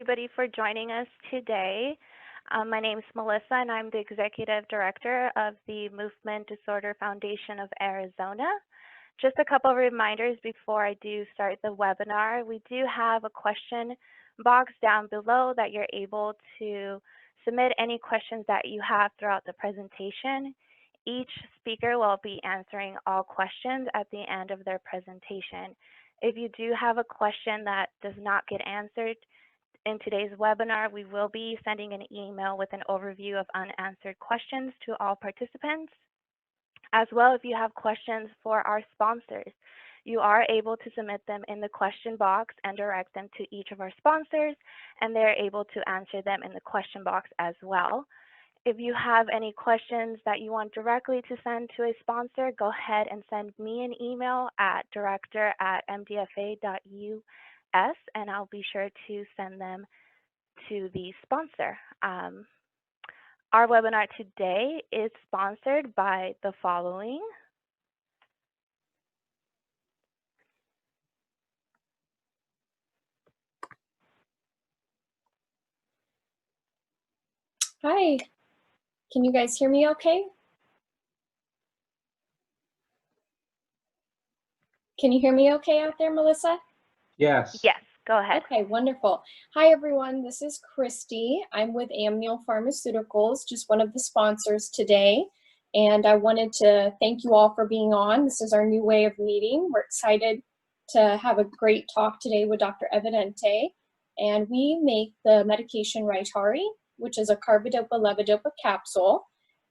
everybody for joining us today. My name is Melissa, and I'm the Executive Director of the Movement Disorder Foundation of Arizona. Just a couple of reminders before I do start the webinar. We do have a question box down below that you're able to submit any questions that you have throughout the presentation. Each speaker will be answering all questions at the end of their presentation. If you do have a question that does not get answered in today's webinar, we will be sending an email with an overview of unanswered questions to all participants. As well, if you have questions for our sponsors, you are able to submit them in the question box and direct them to each of our sponsors, and they're able to answer them in the question box as well. If you have any questions that you want directly to send to a sponsor, go ahead and send me an email at director@mdfa.us, and I'll be sure to send them to the sponsor. Our webinar today is sponsored by the following. Hi, can you guys hear me okay? Can you hear me okay out there, Melissa? Yes. Yes, go ahead. Okay, wonderful. Hi, everyone. This is Christy. I'm with Amneal Pharmaceuticals, just one of the sponsors today. And I wanted to thank you all for being on. This is our new way of meeting. We're excited to have a great talk today with Dr. Evidente. And we make the medication Rytary, which is a carbidopa-levodopa capsule.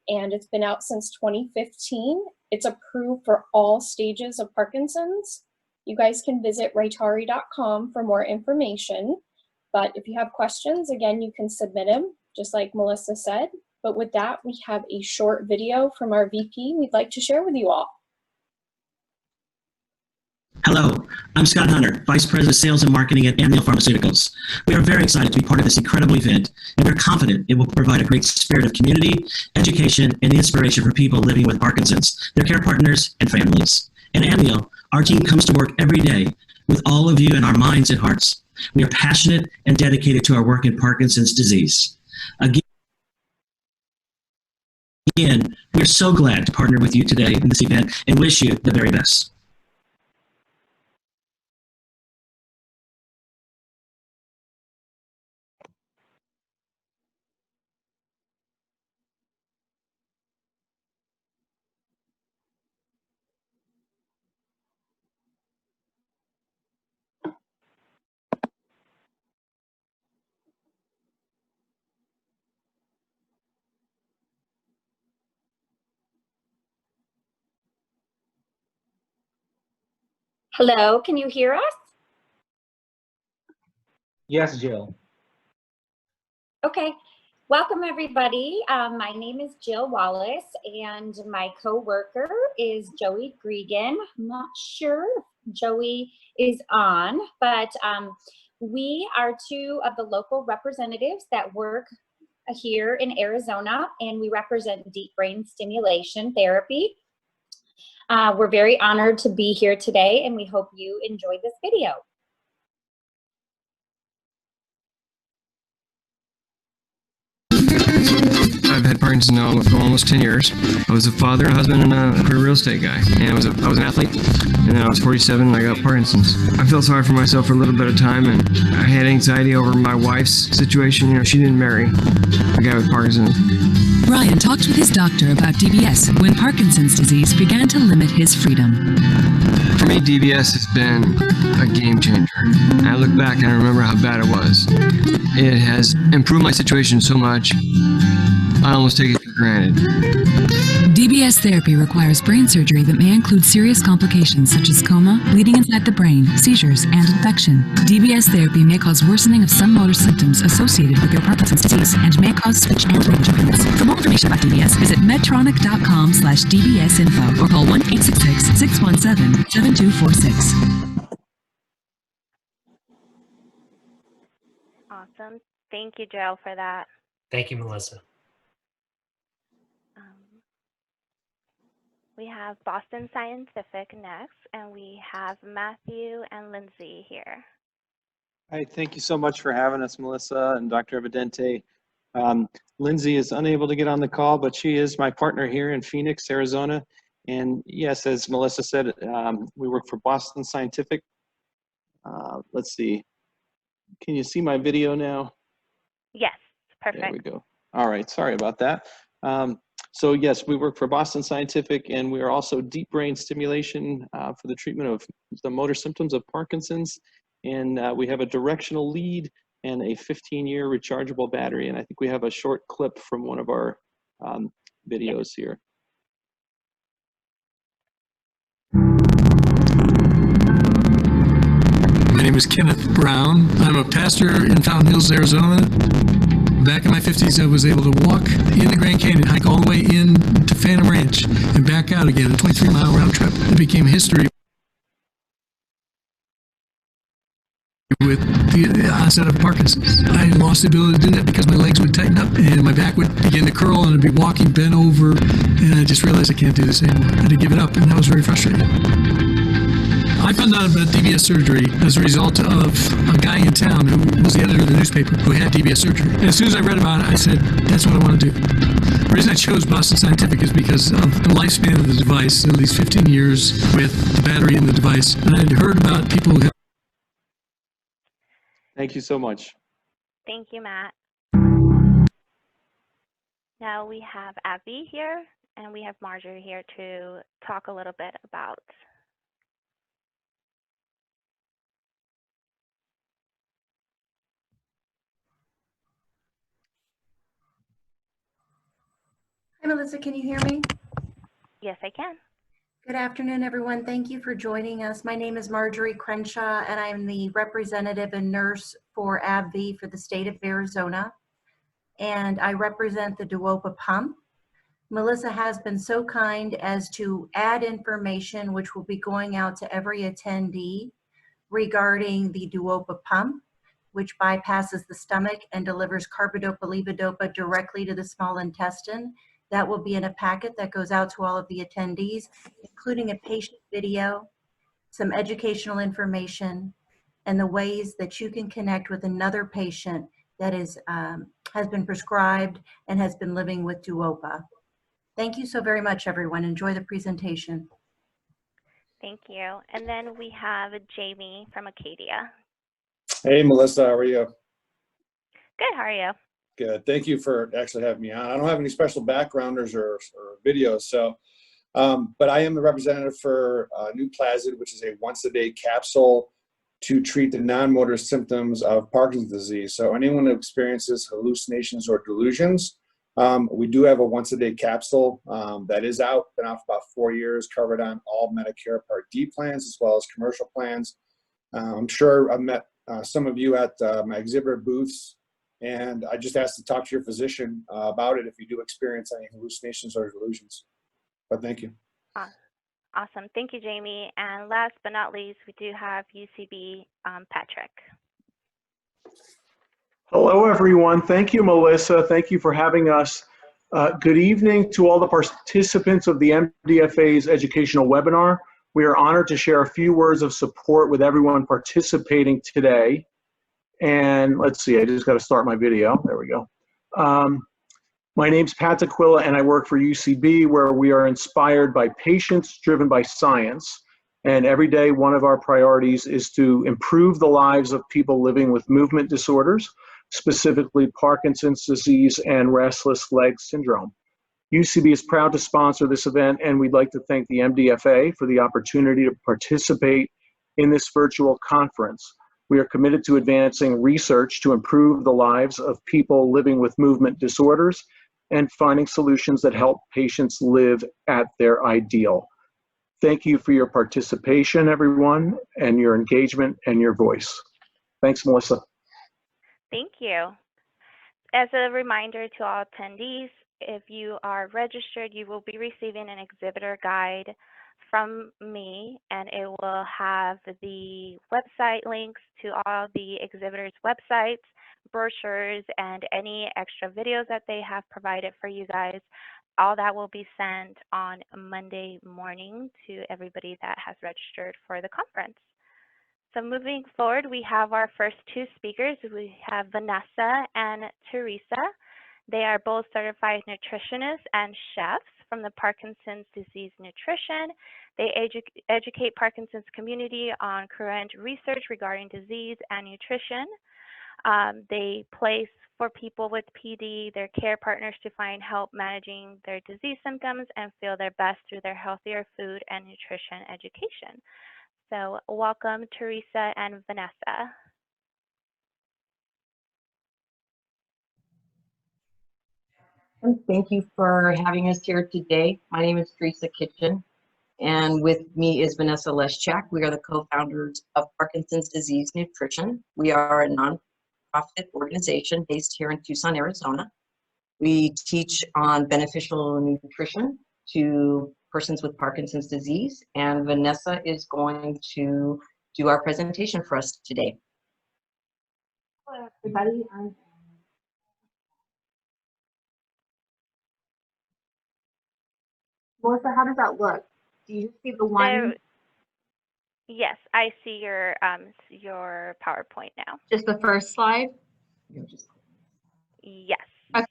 And it's been out since 2015. It's approved for all stages of Parkinson's. You guys can visit rytary.com for more information. But if you have questions, again, you can submit them, just like Melissa said. But with that, we have a short video from our VP we'd like to share with you all. Hello, I'm Scott Hunter, Vice President of Sales and Marketing at Amneal Pharmaceuticals. We are very excited to be part of this incredible event, and we're confident it will provide a great spirit of community, education, and inspiration for people living with Parkinson's, their care partners, and families. At Amneal, our team comes to work every day with all of you in our minds and hearts. We are passionate and dedicated to our work in Parkinson's disease. Again, we are so glad to partner with you today in this event and wish you the very best. Hello, can you hear us? Yes, Jill. Okay, welcome everybody. My name is Jill Wallace and my co-worker is Joey Gregan. I'm not sure if Joey is on, but we are two of the local representatives that work here in Arizona, and we represent deep brain stimulation therapy. We're very honored to be here today, and we hope you enjoy this video. I've had Parkinson now for almost 10 years. I was a father, a husband, and a career real estate guy. And I was an athlete. And then I was 47 and I got Parkinson's. I felt sorry for myself for a little bit of time, and I had anxiety over my wife's situation. You know, she didn't marry a guy with Parkinson's. Ryan talked with his doctor about DBS when Parkinson's disease began to limit his freedom. For me, DBS has been a game changer. I look back and I remember how bad it was. It has improved my situation so much, I almost take it for granted. DBS therapy requires brain surgery that may include serious complications such as coma, bleeding inside the brain, seizures, and infection. DBS therapy may cause worsening of some motor symptoms associated with your Parkinson's disease and may cause speech and language impairments. For more information about DBS, visit medtronic.com/DBSinfo or call 1-866-617-7246. Awesome. Thank you, Gerald, for that. Thank you, Melissa. We have Boston Scientific next, and we have Matthew and Lindsay here. Hi, thank you so much for having us, Melissa and Dr. Evidente. Lindsay is unable to get on the call, but she is my partner here in Phoenix, Arizona. And yes, as Melissa said, we work for Boston Scientific. Let's see, can you see my video now? Yes, perfect. There we go. All right, sorry about that. So yes, we work for Boston Scientific, and we are also deep brain stimulation for the treatment of the motor symptoms of Parkinson's. And we have a directional lead and a 15-year rechargeable battery. And I think we have a short clip from one of our videos here. My name is Kenneth Brown. I'm a pastor in Fountain Hills, Arizona. Back in my 50s, I was able to walk in the Grand Canyon, hike all the way in to Phantom Ranch, and back out again, a 23-mile round trip. It became history with the onset of Parkinson's. I lost the ability to do that because my legs would tighten up and my back would begin to curl, and I'd be walking bent over, and I just realized I can't do this anymore. I had to give it up, and that was very frustrating. I found out about DBS surgery as a result of a guy in town who was the editor of the newspaper who had DBS surgery. And as soon as I read about it, I said, that's what I want to do. The reason I chose Boston Scientific is because of the lifespan of the device, at least 15 years with the battery in the device. And I'd heard about people who have... Thank you so much. Thank you, Matt. Now we have Abby here, and we have Marjorie here to talk a little bit about Hi, Melissa, can you hear me? Yes, I can. Good afternoon, everyone. Thank you for joining us. My name is Marjorie Crenshaw, and I'm the representative and nurse for AbbVie for the state of Arizona, and I represent the Duopa pump. Melissa has been so kind as to add information which will be going out to every attendee regarding the Duopa pump, which bypasses the stomach and delivers carbidopa-levodopa directly to the small intestine. That will be in a packet that goes out to all of the attendees, including a patient video, some educational information, and the ways that you can connect with another patient that is, has been prescribed and has been living with Duopa. Thank you so very much, everyone. Enjoy the presentation. Thank you. And then we have Jamie from Acadia. Hey, Melissa, how are you? Good, how are you? Good. Thank you for actually having me on. I don't have any special backgrounders or videos, so, but I am the representative for Nuplazid, which is a once-a-day capsule to treat the non-motor symptoms of Parkinson's disease. So anyone who experiences hallucinations or delusions, we do have a once-a-day capsule that is out, been out for about 4 years, covered on all Medicare Part D plans as well as commercial plans. I'm sure I've met some of you at my exhibitor booths, and I just asked to talk to your physician about it if you do experience any hallucinations or delusions. But thank you. Awesome. Thank you, Jamie. And last but not least, we do have UCB Patrick. Hello, everyone. Thank you, Melissa. Thank you for having us. Good evening to all the participants of the MDFA's educational webinar. We are honored to share a few words of support with everyone participating today. And let's see, I just got to start my video. There we go. My name's Pat Aquila, and I work for UCB, where we are inspired by patients driven by science. And every day, one of our priorities is to improve the lives of people living with movement disorders, specifically Parkinson's disease and restless leg syndrome. UCB is proud to sponsor this event, and we'd like to thank the MDFA for the opportunity to participate in this virtual conference. We are committed to advancing research to improve the lives of people living with movement disorders and finding solutions that help patients live at their ideal. Thank you for your participation, everyone, and your engagement and your voice. Thanks, Melissa. Thank you. As a reminder to all attendees, if you are registered, you will be receiving an exhibitor guide from me, and it will have the website links to all the exhibitors' websites, brochures, and any extra videos that they have provided for you guys. All that will be sent on Monday morning to everybody that has registered for the conference. So moving forward, we have our first two speakers. We have Vanessa and Teresa. They are both certified nutritionists and chefs from the Parkinson's Disease Nutrition. They educate Parkinson's community on current research regarding disease and nutrition. They place for people with PD their care partners to find help managing their disease symptoms and feel their best through their healthier food and nutrition education. So welcome, Teresa and Vanessa. And thank you for having us here today. My name is Teresa Kitchen, and with me is Vanessa Leschak. We are the co-founders of Parkinson's Disease Nutrition. We are a nonprofit organization based here in Tucson, Arizona. We teach on beneficial nutrition to persons with Parkinson's disease, and Vanessa is going to do our presentation for us today. Hello, everybody. Melissa, how does that look? Do you see the one? Yes, I see your PowerPoint now. Just the first slide? Yes. Okay.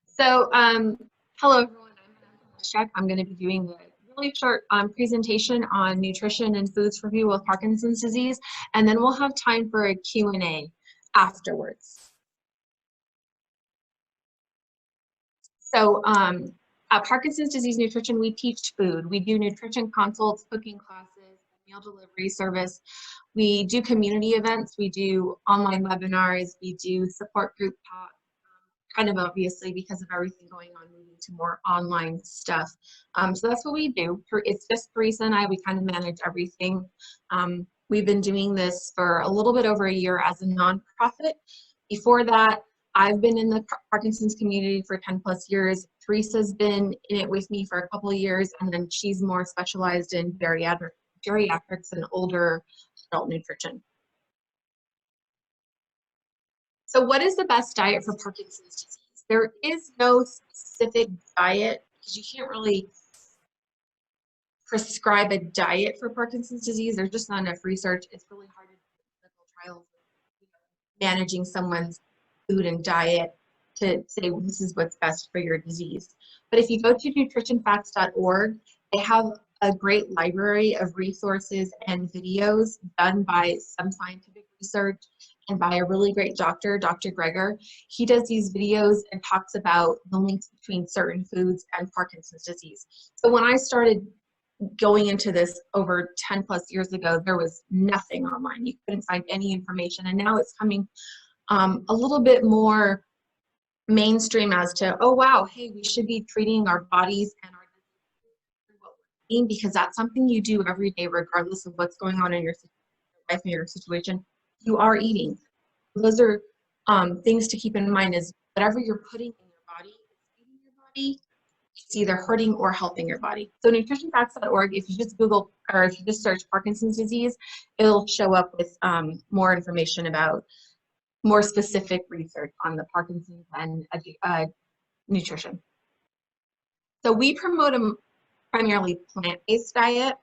So, hello everyone. I'm Check. I'm going to be doing the really short presentation on nutrition and foods for people with Parkinson's disease, and then we'll have time for a Q&A afterwards. So, at Parkinson's Disease Nutrition, we teach food. We do nutrition consults, cooking classes, meal delivery service. We do community events. We do online webinars. We do support group talk, kind of obviously because of everything going on, moving to more online stuff. So that's what we do. It's just Teresa and I. We kind of manage everything. We've been doing this for a little bit over a year as a nonprofit. Before that, I've been in the Parkinson's community for 10 plus years. Teresa's been in it with me for a couple of years, and then she's more specialized in geriatrics and older adult nutrition. So what is the best diet for Parkinson's disease? There is no specific diet because you can't really prescribe a diet for Parkinson's disease. There's just not enough research. It's really hard to do clinical trials managing someone's food and diet to say this is what's best for your disease. But if you go to nutritionfacts.org, they have a great library of resources and videos done by some scientific research and by a really great doctor, Dr. Greger. He does these videos and talks about the links between certain foods and Parkinson's disease. So when I started going into this over 10 plus years ago, there was nothing online. You couldn't find any information, and now it's coming a little bit more mainstream as to, oh wow, hey, we should be treating our bodies and our diseases what we're eating, because that's something you do every day regardless of what's going on in your life and your situation. You are eating. Those are things to keep in mind, is whatever you're putting in your body is feeding your body. It's either hurting or helping your body. So nutritionfacts.org, if you just Google or if you just search Parkinson's disease, it'll show up with more information about more specific research on the Parkinson's and nutrition. So we promote a primarily plant-based diet.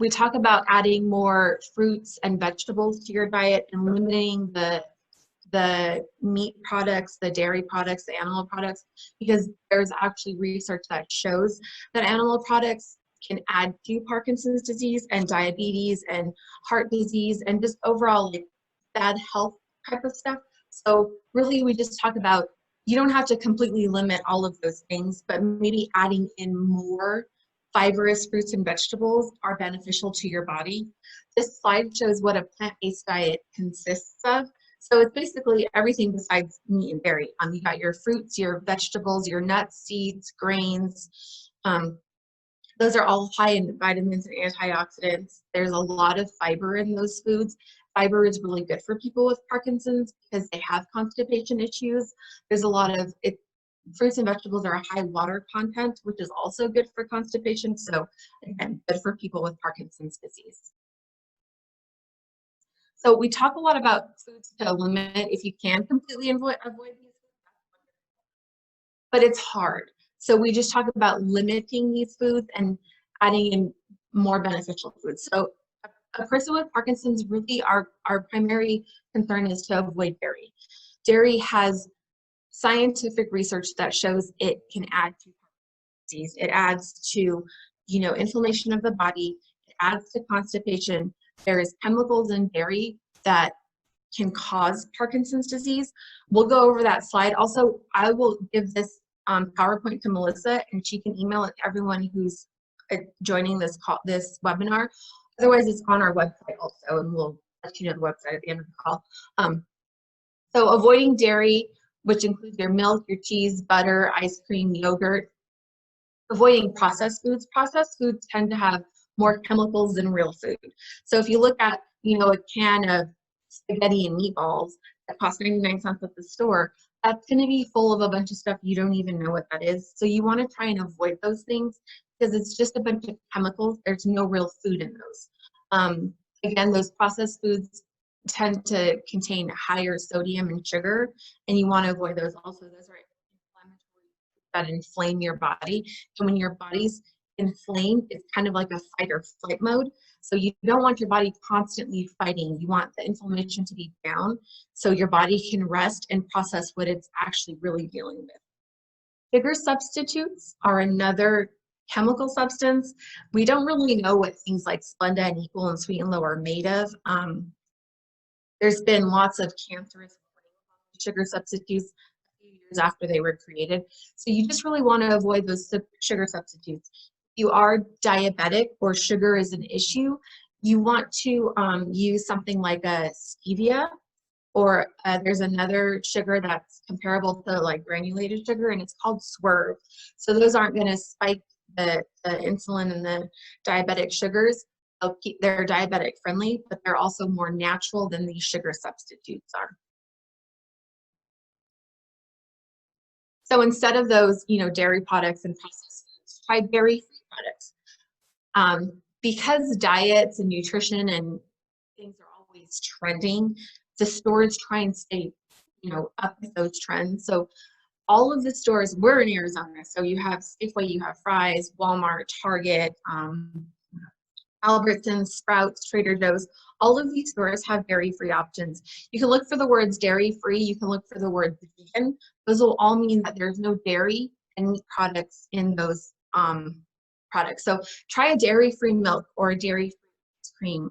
We talk about adding more fruits and vegetables to your diet and limiting the meat products, the dairy products, the animal products, because there's actually research that shows that animal products can add to Parkinson's disease and diabetes and heart disease and just overall like bad health type of stuff. So really we just talk about, you don't have to completely limit all of those things, but maybe adding in more fibrous fruits and vegetables are beneficial to your body. This slide shows what a plant-based diet consists of. So it's basically everything besides meat and dairy. You got your fruits, your vegetables, your nuts, seeds, grains. Those are all high in vitamins and antioxidants. There's a lot of fiber in those foods. Fiber is really good for people with Parkinson's because they have constipation issues. There's a lot of fruits and vegetables are a high water content, which is also good for constipation. So again, good for people with Parkinson's disease. So we talk a lot about foods to limit. If you can completely avoid these foods, but it's hard. So we just talk about limiting these foods and adding in more beneficial foods. So a person with Parkinson's, really our primary concern is to avoid dairy. Dairy has scientific research that shows it can add to disease. It adds to, inflammation of the body. It adds to constipation. There's chemicals in dairy that can cause Parkinson's disease. We'll go over that slide. Also, I will give this PowerPoint to Melissa, and she can email it to everyone who's joining this webinar. Otherwise, it's on our website also, and we'll let you know the website at the end of the call. So avoiding dairy, which includes your milk, your cheese, butter, ice cream, yogurt. Avoiding processed foods. Processed foods tend to have more chemicals than real food. So if you look at, a can of spaghetti and meatballs that cost 99 cents at the store, that's going to be full of a bunch of stuff you don't even know what that is. So you want to try and avoid those things because it's just a bunch of chemicals. There's no real food in those. Again, those processed foods tend to contain higher sodium and sugar, and you want to avoid those also. Those are inflammatory that inflame your body. And when your body's inflamed, it's kind of like a fight or flight mode. So you don't want your body constantly fighting. You want the inflammation to be down so your body can rest and process what it's actually really dealing with. Sugar substitutes are another chemical substance. We don't really know what things like Splenda and Equal and Sweet and Low are made of. There's been lots of cancerous sugar substitutes a few years after they were created. So you just really want to avoid those sugar substitutes. If you are diabetic or sugar is an issue, you want to use something like a stevia, or there's another sugar that's comparable to like granulated sugar, and it's called Swerve. So those aren't going to spike the insulin and the diabetic sugars. They're diabetic friendly, but they're also more natural than these sugar substitutes are. So instead of those, dairy products and processed foods, try dairy-free products. Because diets and nutrition and things are always trending, the stores try and stay, up with those trends. So all of the stores, we're in Arizona, so you have Safeway, you have Fry's, Walmart, Target, Albertsons, Sprouts, Trader Joe's. All of these stores have dairy-free options. You can look for the words dairy-free. You can look for the word vegan. Those will all mean that there's no dairy and meat products in those products. So try a dairy-free milk or a dairy-free ice cream.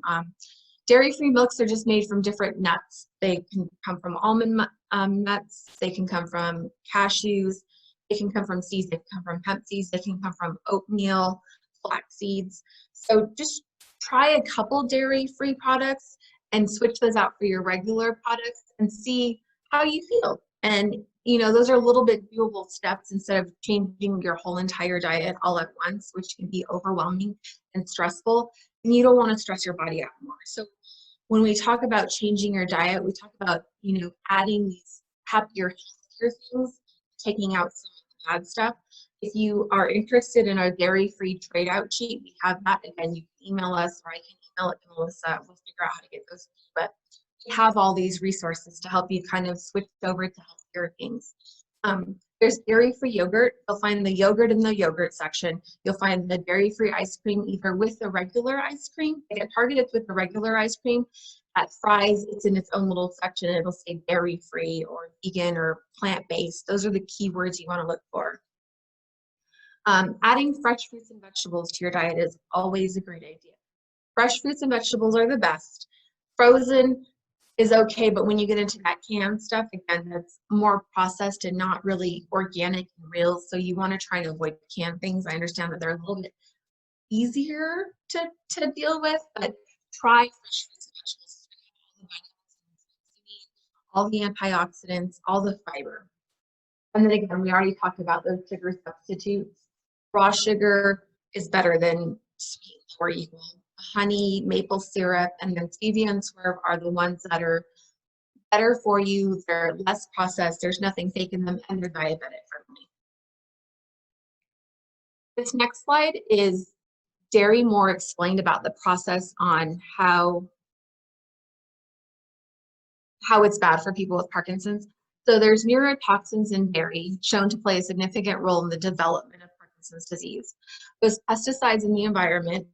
Dairy-free milks are just made from different nuts. They can come from almond nuts. They can come from cashews. They can come from seeds. They can come from hemp seeds. They can come from oatmeal, flax seeds. So just try a couple dairy-free products and switch those out for your regular products and see how you feel. And, those are a little bit doable steps instead of changing your whole entire diet all at once, which can be overwhelming and stressful. And you don't want to stress your body out more. So when we talk about changing your diet, we talk about, adding these happier, healthier things, taking out some of the bad stuff. If you are interested in our dairy-free trade-out sheet, we have that. Again, you can email us, or I can email it to Melissa. We'll figure out how to get those. But we have all these resources to help you kind of switch over to healthier things. There's dairy-free yogurt. You'll find the yogurt in the yogurt section. You'll find the dairy-free ice cream either with the regular ice cream. At Target, it's with the regular ice cream. At Fry's, it's in its own little section. It'll say dairy-free or vegan or plant-based. Those are the keywords you want to look for. Adding fresh fruits and vegetables to your diet is always a great idea. Fresh fruits and vegetables are the best. Frozen is okay, but when you get into that canned stuff, again, that's more processed and not really organic and real, so you want to try and avoid canned things. I understand that they're a little bit easier to deal with, but try fresh fruits and vegetables, all the antioxidants, all the fiber. And then again, we already talked about those sugar substitutes. Raw sugar is better than sweet or equal. Honey, maple syrup, and then stevia and Swerve are the ones that are better for you. They're less processed. There's nothing fake in them, and they're diabetic friendly. This next slide is Dairy more explained about the process on how it's bad for people with Parkinson's. So there's neurotoxins in dairy shown to play a significant role in the development of Parkinson's disease. Those pesticides in the environment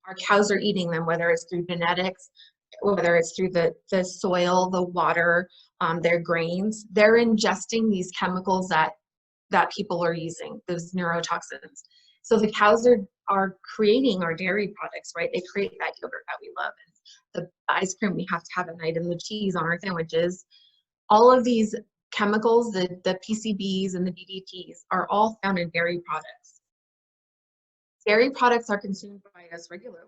our cows are eating them, whether it's through genetics, whether it's through the soil, the water, their grains. They're ingesting these chemicals that people are using, those neurotoxins. So the cows are creating our dairy products, right? They create that yogurt that we love, and the ice cream we have to have at night, and the cheese on our sandwiches. All of these chemicals, the PCBs and the DDTs, are all found in dairy products. Dairy products are consumed by us regularly.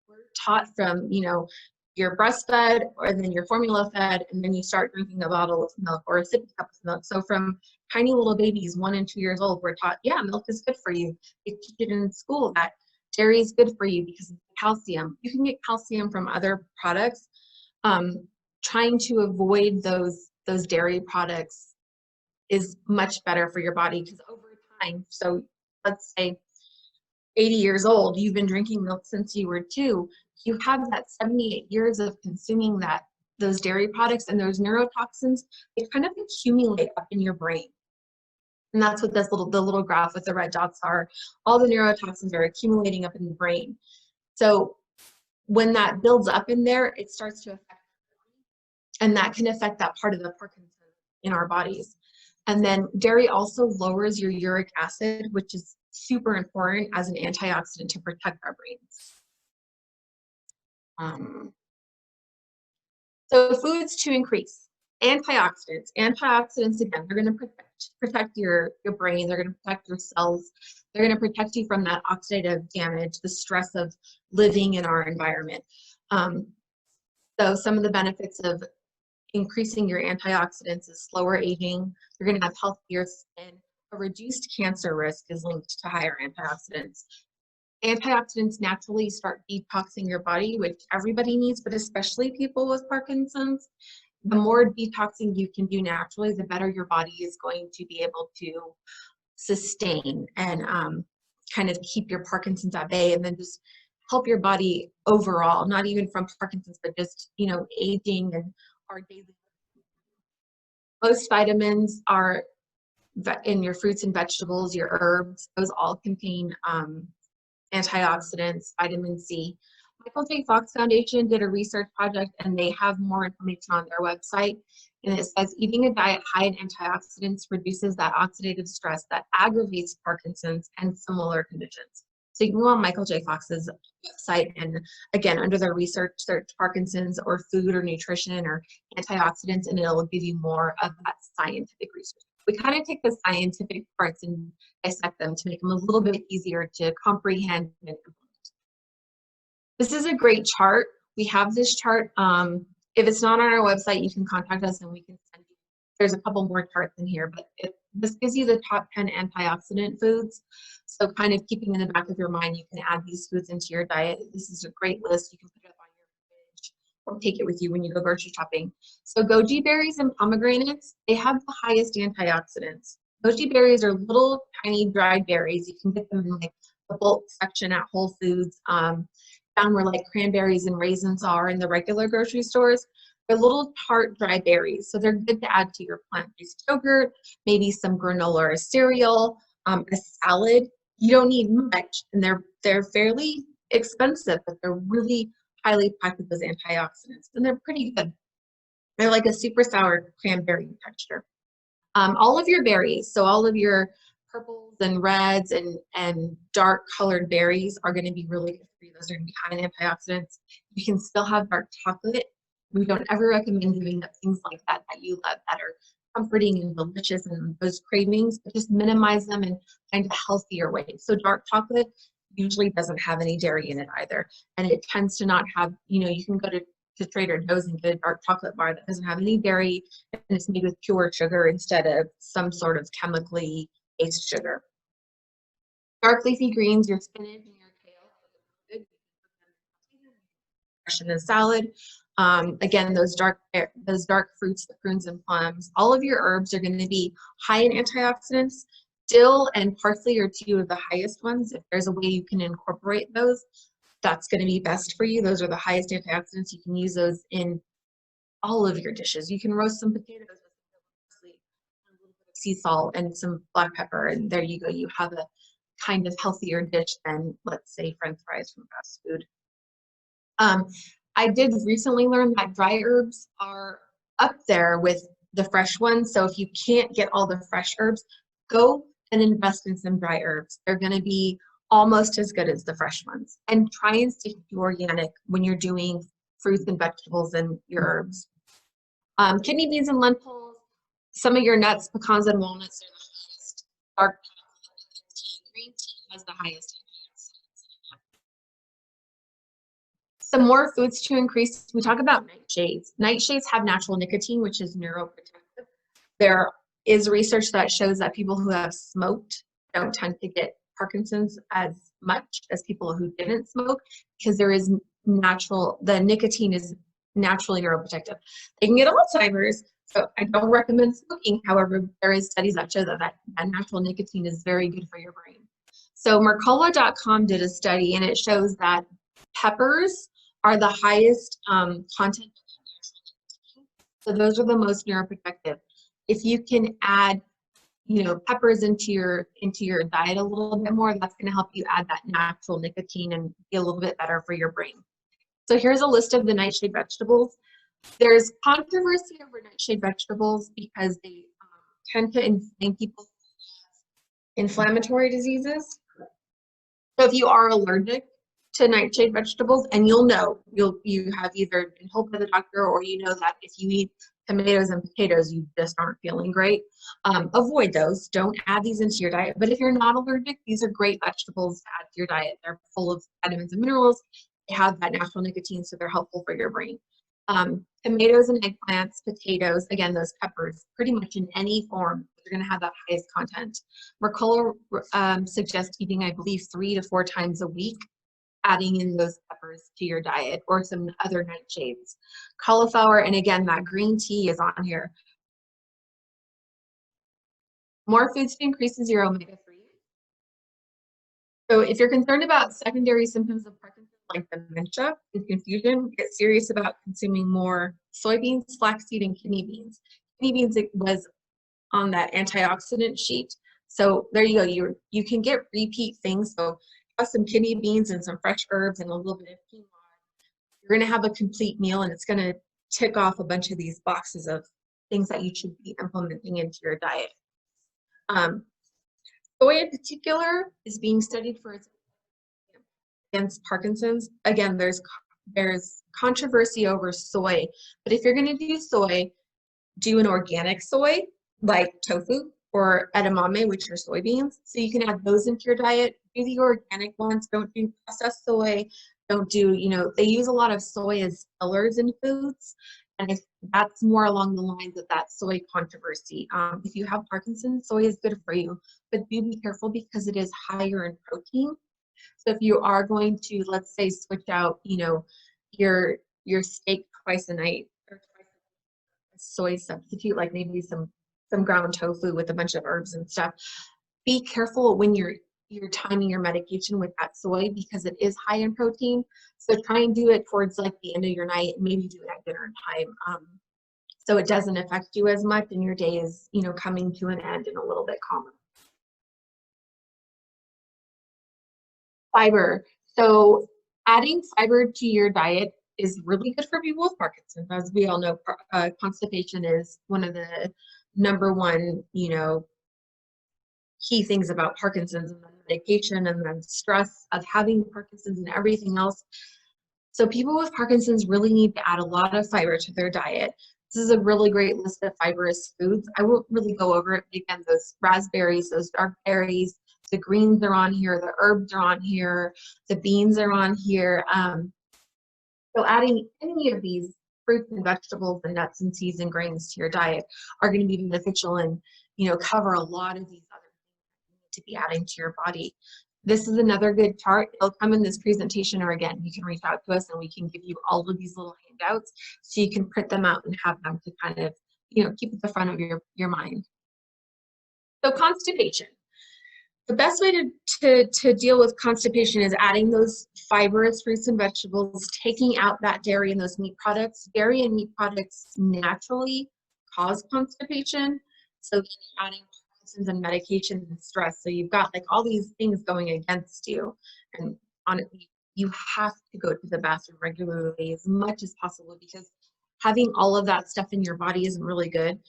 We're taught from, you're breastfed, or then you're formula fed, and then you start drinking a bottle of milk or a sippy cup of milk. So from tiny little babies, 1 and 2 years old, we're taught, yeah, milk is good for you. They teach it in school that dairy is good for you because of calcium. You can get calcium from other products. Trying to avoid those dairy products is much better for your body, because over time, so let's say 80 years old, you've been drinking milk since you were 2, you have that 78 years of consuming those dairy products, and those neurotoxins, they kind of accumulate up in your brain. And that's what the little graph with the red dots are. All the neurotoxins are accumulating up in the brain. So when that builds up in there, it starts to affect, and that can affect that part of the Parkinson in our bodies. And then dairy also lowers your uric acid, which is super important as an antioxidant to protect our brains. So foods to increase. Antioxidants. Antioxidants, again, they're going to protect your brain. They're going to protect your cells. They're going to protect you from that oxidative damage, the stress of living in our environment. So some of the benefits of increasing your antioxidants is slower aging. You're going to have healthier skin. A reduced cancer risk is linked to higher antioxidants. Antioxidants naturally start detoxing your body, which everybody needs, but especially people with Parkinson's. The more detoxing you can do naturally, the better your body is going to be able to sustain and kind of keep your Parkinson's at bay, and then just help your body overall, not even from Parkinson's, but just, aging and our daily. Most vitamins are in your fruits and vegetables, your herbs. Those all contain antioxidants, vitamin C. Michael J. Fox Foundation did a research project, and they have more information on their website. And it says eating a diet high in antioxidants reduces that oxidative stress that aggravates Parkinson's and similar conditions. So you can go on Michael J. Fox's website, and again, under their research, search Parkinson's or food or nutrition or antioxidants, and it'll give you more of that scientific research. We kind of take the scientific parts and dissect them to make them a little bit easier to comprehend and implement. This is a great chart. We have this chart. If it's not on our website, you can contact us and we can send you. There's a couple more charts in here, but this gives you the top 10 antioxidant foods. So kind of keeping in the back of your mind, you can add these foods into your diet. This is a great list. You can put it up on your fridge or take it with you when you go grocery shopping. So goji berries and pomegranates, they have the highest antioxidants. Goji berries are little tiny dried berries. You can get them in like the bulk section at Whole Foods. Down where like cranberries and raisins are in the regular grocery stores. They're little tart dry berries, so they're good to add to your plant-based yogurt, maybe some granola or cereal, a salad. You don't need much, and they're fairly expensive, but they're really highly packed with those antioxidants, and they're pretty good. They're like a super sour cranberry texture. All of your berries, so all of your purples and reds and dark colored berries are going to be really good for you. Those are going to be high in antioxidants. You can still have dark chocolate. We don't ever recommend giving up things like that you love, that are comforting and delicious and those cravings, but just minimize them in kind of healthier ways. So dark chocolate usually doesn't have any dairy in it either. And it tends to not have, you can go to Trader Joe's and get a dark chocolate bar that doesn't have any dairy and it's made with pure sugar instead of some sort of chemically based sugar. Dark leafy greens, your spinach and your kale, fresh in a salad. Again, those dark fruits, the prunes and plums. All of your herbs are going to be high in antioxidants. Dill and parsley are two of the highest ones. If there's a way you can incorporate those, that's going to be best for you. Those are the highest antioxidants. You can use those in all of your dishes. You can roast some potatoes with parsley, a little bit of sea salt and some black pepper, and there you go. You have a kind of healthier dish than, let's say, French fries from fast food. I did recently learn that dry herbs are up there with the fresh ones. So if you can't get all the fresh herbs, go and invest in some dry herbs. They're going to be almost as good as the fresh ones. And try and stick to organic when you're doing fruits and vegetables and your herbs. Kidney beans and lentils, some of your nuts, pecans and walnuts are the highest. Dark tea, green tea has the highest. Some more foods to increase. We talk about nightshades. Nightshades have natural nicotine, which is neuroprotective. There is research that shows that people who have smoked don't tend to get Parkinson's as much as people who didn't smoke, because there is the nicotine is naturally neuroprotective. They can get Alzheimer's, so I don't recommend smoking. However, there is studies that show that natural nicotine is very good for your brain. So Mercola.com did a study, and it shows that peppers are the highest content of natural nicotine. So those are the most neuroprotective. If you can add, peppers into your diet a little bit more, that's going to help you add that natural nicotine and be a little bit better for your brain. So here's a list of the nightshade vegetables. There's controversy over nightshade vegetables because they tend to inflame people with inflammatory diseases. So if you are allergic to nightshade vegetables, and you have either been told by the doctor, or you know that if you eat tomatoes and potatoes, you just aren't feeling great, avoid those. Don't add these into your diet. But if you're not allergic, these are great vegetables to add to your diet. They're full of vitamins and minerals. They have that natural nicotine, so they're helpful for your brain. Tomatoes and eggplants, potatoes, again, those peppers, pretty much in any form, they're going to have that highest content. Mercola suggests eating, I believe, 3 to 4 times a week, adding in those peppers to your diet, or some other nightshades. Cauliflower, and again, that green tea is on here. More foods to increase your omega-3. So if you're concerned about secondary symptoms of Parkinson's, like dementia and confusion, get serious about consuming more soybeans, flaxseed, and kidney beans. Kidney beans was on that antioxidant sheet. So there you go. You can get repeat things. So have some kidney beans and some fresh herbs and a little bit of quinoa. You're going to have a complete meal, and it's going to tick off a bunch of these boxes of things that you should be implementing into your diet. Soy in particular is being studied for its against Parkinson's. Again, there's controversy over soy, but if you're going to do soy, do an organic soy like tofu or edamame, which are soybeans. So you can add those into your diet. Do the organic ones. Don't do processed soy. Don't do, they use a lot of soy as fillers in foods. And if that's more along the lines of that soy controversy. If you have Parkinson's, soy is good for you, but do be careful because it is higher in protein. So if you are going to, let's say, switch out, your steak twice a night, or twice a soy substitute, like maybe some ground tofu with a bunch of herbs and stuff. Be careful when you're timing your medication with that soy, because it is high in protein. So try and do it towards like the end of your night, maybe do it at dinner time, so it doesn't affect you as much and your day is, coming to an end and a little bit calmer. Fiber. So adding fiber to your diet is really good for people with Parkinson's. As we all know, constipation is one of the #1, key things about Parkinson's, and then medication, and then stress of having Parkinson's and everything else. So people with Parkinson's really need to add a lot of fiber to their diet. This is a really great list of fibrous foods. I won't really go over it. Again, those raspberries, those dark berries, the greens are on here, the herbs are on here, the beans are on here. So adding any of these fruits and vegetables and nuts and seeds and grains to your diet are going to be beneficial and, cover a lot of these other things that you need to be adding to your body. This is another good chart. It'll come in this presentation, or again, you can reach out to us and we can give you all of these little handouts so you can print them out and have them to kind of, keep at the front of your mind. So constipation. The best way to deal with constipation is adding those fibrous fruits and vegetables, taking out that dairy and those meat products. Dairy and meat products naturally cause constipation. So adding toxins and medications and stress. So you've got like all these things going against you. And honestly, you have to go to the bathroom regularly as much as possible, because having all of that stuff in your body isn't really good.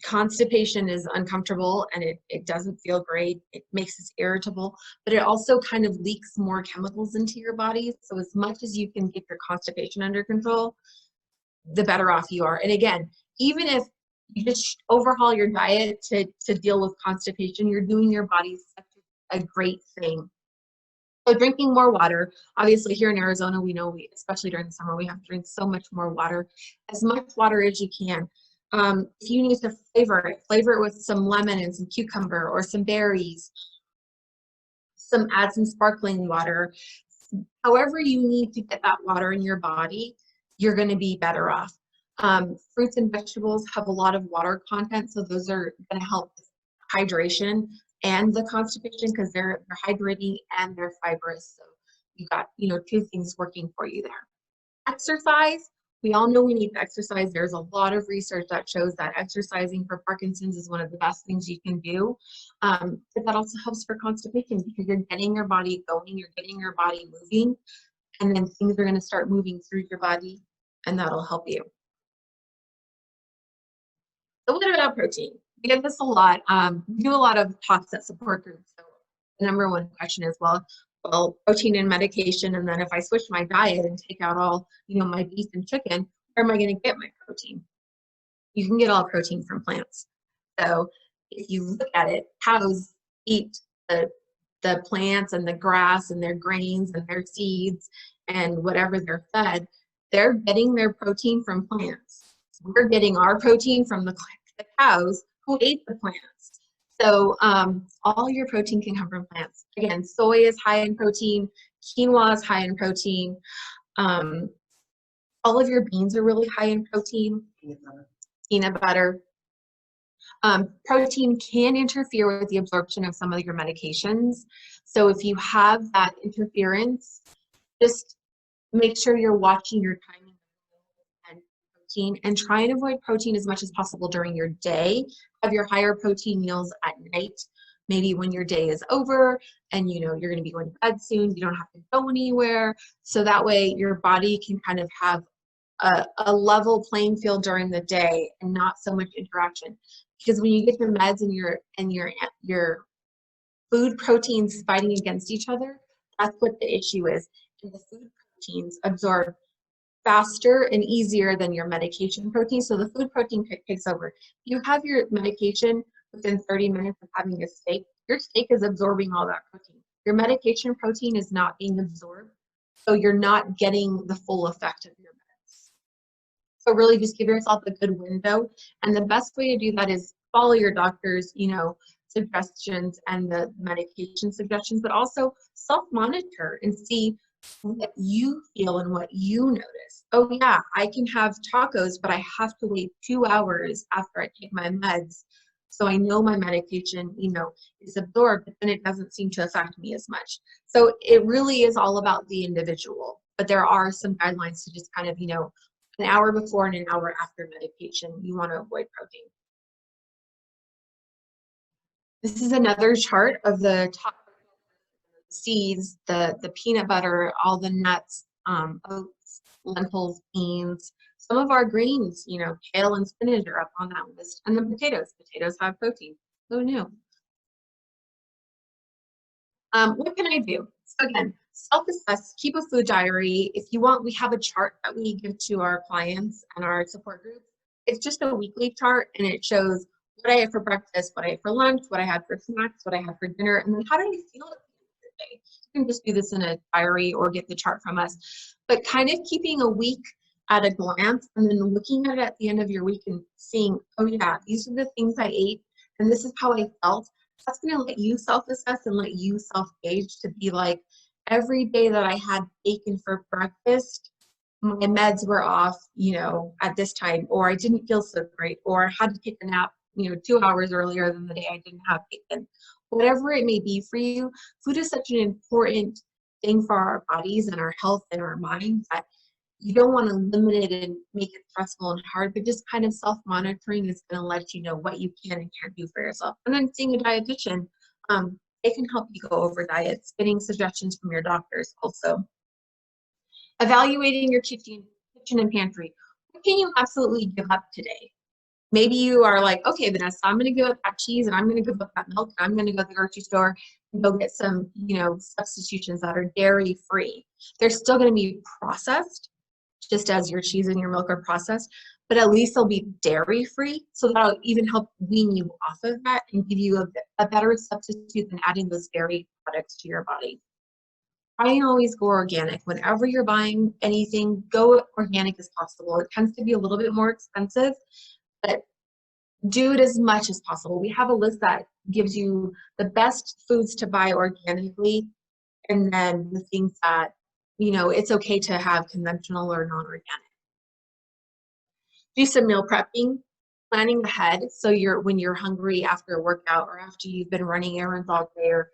Constipation is uncomfortable and it doesn't feel great. It makes us irritable, but it also kind of leaks more chemicals into your body. So as much as you can get your constipation under control, the better off you are. And again, even if you just overhaul your diet to deal with constipation, you're doing your body such a great thing. So drinking more water. Obviously here in Arizona, we know, especially during the summer, we have to drink so much more water. As much water as you can. If you need to flavor it with some lemon and some cucumber or some berries. Add some sparkling water. However you need to get that water in your body, you're going to be better off. Fruits and vegetables have a lot of water content, so those are going to help with hydration and the constipation, because they're hydrating and they're fibrous. So you got, you know, two things working for you there. Exercise. We all know we need to exercise. There's a lot of research that shows that exercising for Parkinson's is one of the best things you can do. But that also helps for constipation, because you're getting your body going, you're getting your body moving, and then things are going to start moving through your body, and that'll help you. So what about protein? We get this a lot. We do a lot of talks at support groups. So the number one question is, well, protein and medication, and then if I switch my diet and take out all, you know, my beef and chicken, where am I going to get my protein? You can get all protein from plants. So if you look at it, cows eat the plants and the grass and their grains and their seeds and whatever they're fed. They're getting their protein from plants. We're getting our protein from the cows who ate the plants. So all your protein can come from plants. Again, soy is high in protein, quinoa is high in protein. All of your beans are really high in protein. Peanut butter. Protein can interfere with the absorption of some of your medications. So if you have that interference, just make sure you're watching your timing and protein, and try and avoid protein as much as possible during your day. Have your higher protein meals at night, maybe when your day is over and you know you're going to be going to bed soon, you don't have to go anywhere. So that way your body can kind of have a level playing field during the day and not so much interaction. Because when you get your meds and your food proteins fighting against each other, that's what the issue is. And the food proteins absorb faster and easier than your medication protein. So the food protein takes over. If you have your medication within 30 minutes of having a steak, your steak is absorbing all that protein. Your medication protein is not being absorbed, so you're not getting the full effect of your meds. So really just give yourself a good window. And the best way to do that is follow your doctor's, you know, suggestions and the medication suggestions, but also self-monitor and see what you feel and what you notice. Oh yeah, I can have tacos, but I have to wait 2 hours after I take my meds. So I know my medication, you know, is absorbed, but then it doesn't seem to affect me as much. So it really is all about the individual, but there are some guidelines to just kind of, you know, an hour before and an hour after medication, you want to avoid protein. This is another chart of the top seeds, the peanut butter, all the nuts, oats, lentils, beans. Some of our greens, you know, kale and spinach are up on that list. And the potatoes. Potatoes have protein. Who knew? What can I do? So again, self-assess, keep a food diary. If you want, we have a chart that we give to our clients and our support groups. It's just a weekly chart, and it shows what I ate for breakfast, what I ate for lunch, what I had for snacks, what I had for dinner, and then how do I feel at the end of the day. You can just do this in a diary or get the chart from us. But kind of keeping a week at a glance and then looking at it at the end of your week and seeing, oh yeah, these are the things I ate and this is how I felt. That's going to let you self-assess and let you self-gauge to be like, every day that I had bacon for breakfast, my meds were off, you know, at this time, or I didn't feel so great, or I had to take a nap, you know, 2 hours earlier than the day I didn't have bacon. Whatever it may be for you, food is such an important thing for our bodies and our health and our minds that you don't want to limit it and make it stressful and hard, but just kind of self-monitoring is going to let you know what you can and can't do for yourself. And then seeing a dietitian, It can help you go over diets, getting suggestions from your doctors also. Evaluating your kitchen and pantry. What can you absolutely give up today? Maybe you are like, okay, Vanessa, I'm going to give up that cheese and I'm going to give up that milk. And I'm going to go to the grocery store and go get some, substitutions that are dairy free. They're still going to be processed, just as your cheese and your milk are processed, but at least they'll be dairy free. So that'll even help wean you off of that and give you a better substitute than adding those dairy products to your body. Try and always go organic. Whenever you're buying anything, go organic as possible. It tends to be a little bit more expensive, but do it as much as possible. We have a list that gives you the best foods to buy organically, and then the things that, it's okay to have conventional or non-organic. Do some meal prepping, planning ahead. So when you're hungry after a workout or after you've been running errands all day, or,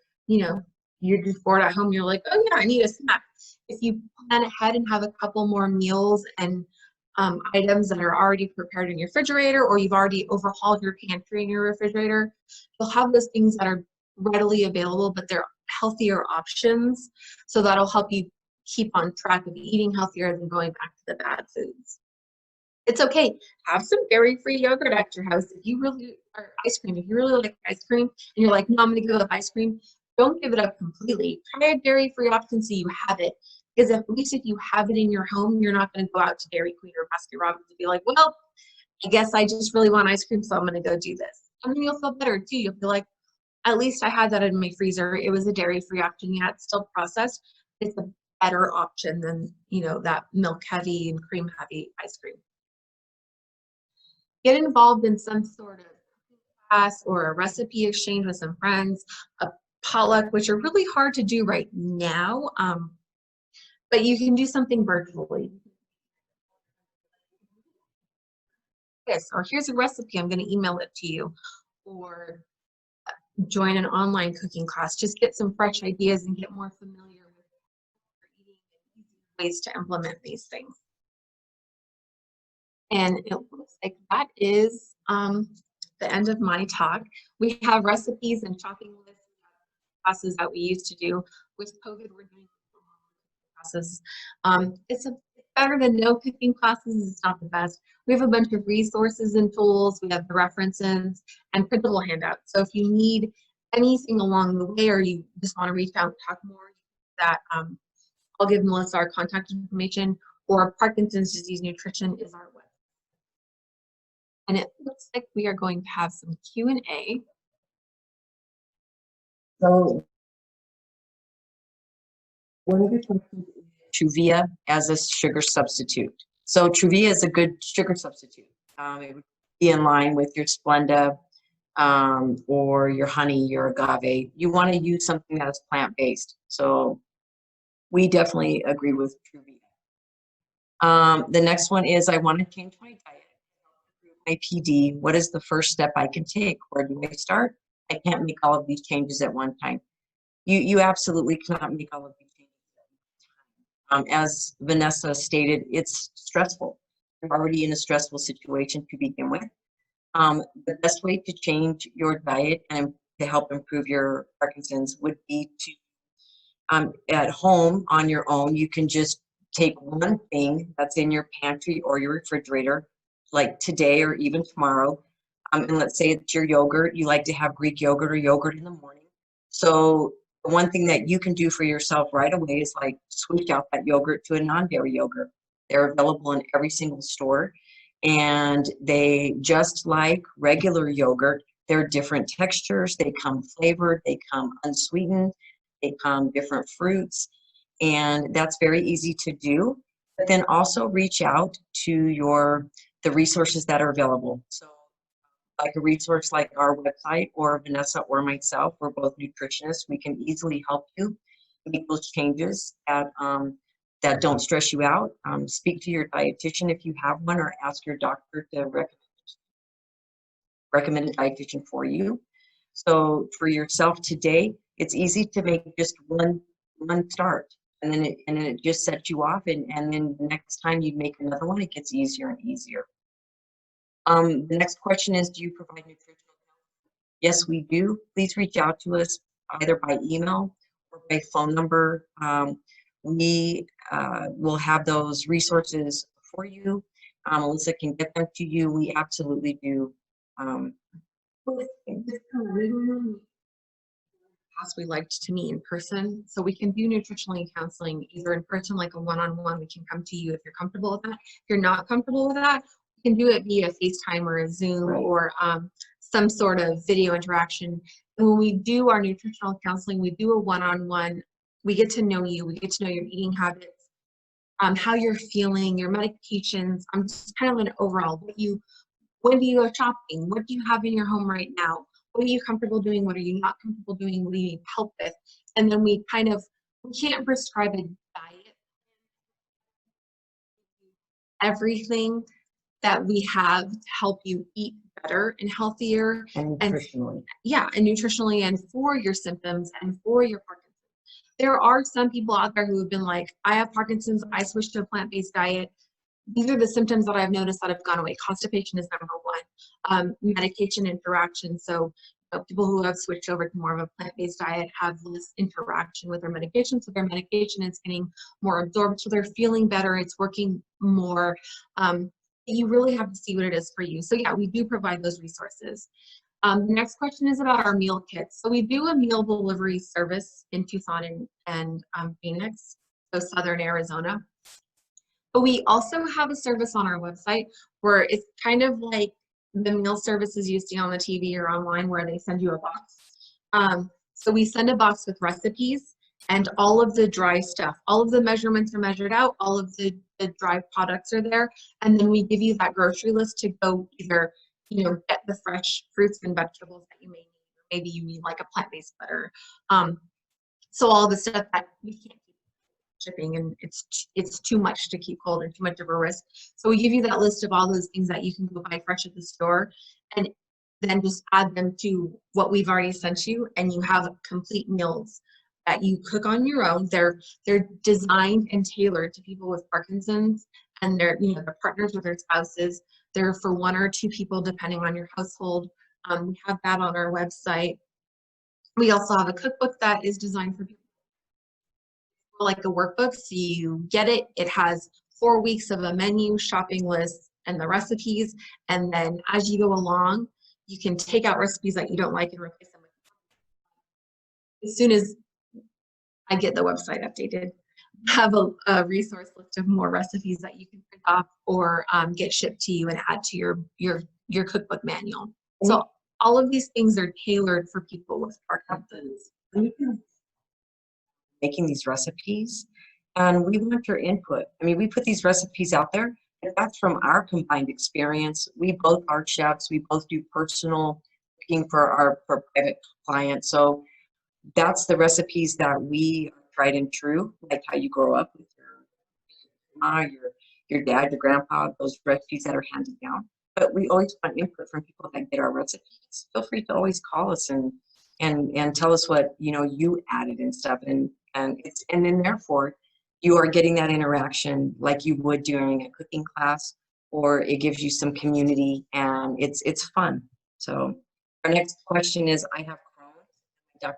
you're just bored at home, you're like, oh yeah, I need a snack. If you plan ahead and have a couple more meals and items that are already prepared in your refrigerator, or you've already overhauled your pantry in your refrigerator, you'll have those things that are readily available, but they're healthier options. So that'll help you keep on track of eating healthier than going back to the bad foods. It's okay. Have some dairy-free yogurt at your house. If you really, or ice cream, if you really like ice cream and you're like, no, I'm going to give up ice cream, don't give it up completely. Try a dairy-free option so you have it. Because at least if you have it in your home, you're not going to go out to Dairy Queen or Baskin Robbins and be like, well, I guess I just really want ice cream, so I'm going to go do this. And then you'll feel better too. You'll feel like, at least I had that in my freezer. It was a dairy-free option. Yeah, it's still processed. It's a better option than, that milk-heavy and cream-heavy ice cream. Get involved in some sort of class or a recipe exchange with some friends, a potluck, which are really hard to do right now. But you can do something virtually. Yes, or here's a recipe, I'm going to email it to you. Or join an online cooking class. Just get some fresh ideas and get more familiar with eating and ways to implement these things. And it looks like that is the end of my talk. We have recipes and shopping lists classes that we used to do. With COVID, we're doing classes. It's better than no cooking classes. It's not the best. We have a bunch of resources and tools. We have the references and printable handouts. So if you need anything along the way, or you just want to reach out and talk more, that I'll give Melissa our contact information, or Parkinson's Disease Nutrition is our website. And it looks like we are going to have some Q&A. So one of the questions is Truvia as a sugar substitute. So Truvia is a good sugar substitute. It would be in line with your Splenda or your honey, your agave. You want to use something that is plant-based. So we definitely agree with Truvia. The next one is, I want to change my diet, my PD. What is the first step I can take? Where do I start? I can't make all of these changes at one time. You absolutely cannot make all of these changes at one time. As Vanessa stated, it's stressful. You're already in a stressful situation to begin with. The best way to change your diet and to help improve your Parkinson's would be to, at home on your own, you can just take one thing that's in your pantry or your refrigerator, like today or even tomorrow, and let's say it's your yogurt. You like to have Greek yogurt or yogurt in the morning. So the one thing that you can do for yourself right away is like switch out that yogurt to a non-dairy yogurt. They're available in every single store, and they, just like regular yogurt, they're different textures. They come flavored, they come unsweetened, they come different fruits, and that's very easy to do. But then also reach out to the resources that are available. So like a resource like our website, or Vanessa or myself, we're both nutritionists. We can easily help you make those changes that don't stress you out. Speak to your dietitian if you have one, or ask your doctor to recommend a dietitian for you. So for yourself today, it's easy to make just one start, and then it just sets you off, and then the next time you make another one, it gets easier and easier. The next question is, do you provide nutritional counseling? Yes, we do. Please reach out to us. either by email or by phone number. We will have those resources for you. Melissa can get them to you. We absolutely do. We liked to meet in person, so we can do nutritional counseling either in person, like a one-on-one. We can come to you if you're comfortable with that. If you're not comfortable with that, we can do it via FaceTime or a Zoom or some sort of video interaction. And when we do our nutritional counseling, we do a one-on-one. We get to know you. We get to know your eating habits, how you're feeling, your medications. Just kind of an overall. When do you go shopping? What do you have in your home right now? What are you comfortable doing? What are you not comfortable doing? What do you need help with? And then we can't prescribe a diet. Everything that we have to help you eat better and healthier. And nutritionally. And nutritionally and for your symptoms and for your Parkinson's. There are some people out there who have been like, I have Parkinson's, I switched to a plant-based diet. These are the symptoms that I've noticed that have gone away. Constipation is number one. Medication interaction. So people who have switched over to more of a plant-based diet have less interaction with their medication. So their medication is getting more absorbed. So they're feeling better. It's working more. You really have to see what it is for you. So yeah, we do provide those resources. The next question is about our meal kits. So we do a meal delivery service in Tucson and Phoenix, so Southern Arizona. But we also have a service on our website where it's kind of like the meal services you see on the TV or online where they send you a box. So we send a box with recipes and all of the dry stuff. All of the measurements are measured out. All of the dry products are there. And then we give you that grocery list to go either, get the fresh fruits and vegetables that you may need. Maybe you need like a plant-based butter. So all the stuff that we can't keep shipping and it's too much to keep cold and too much of a risk. So we give you that list of all those things that you can go buy fresh at the store and then just add them to what we've already sent you, and you have complete meals that you cook on your own. They're designed and tailored to people with Parkinson's, and they're their partners or their spouses. They're for 1 or 2 people depending on your household. We have that on our website. We also have a cookbook that is designed for people like a workbook. So you get it. It has 4 weeks of a menu, shopping list, and the recipes. And then as you go along, you can take out recipes that you don't like and replace them with. As soon as I get the website updated, have a resource list of more recipes that you can print off or get shipped to you and add to your cookbook manual. So all of these things are tailored for people with Parkinson's. Making these recipes, and we want your input. I mean, we put these recipes out there, but that's from our combined experience. We both are chefs. We both do personal cooking for private clients. So that's the recipes that we tried and true, like how you grow up with your mom, your dad, your grandpa, those recipes that are handed down. But we always want input from people that get our recipes. Feel free to always call us and tell us what you added and stuff, and then therefore you are getting that interaction like you would during a cooking class, or it gives you some community and it's fun. So our next question is, I have Crohn's. Dr.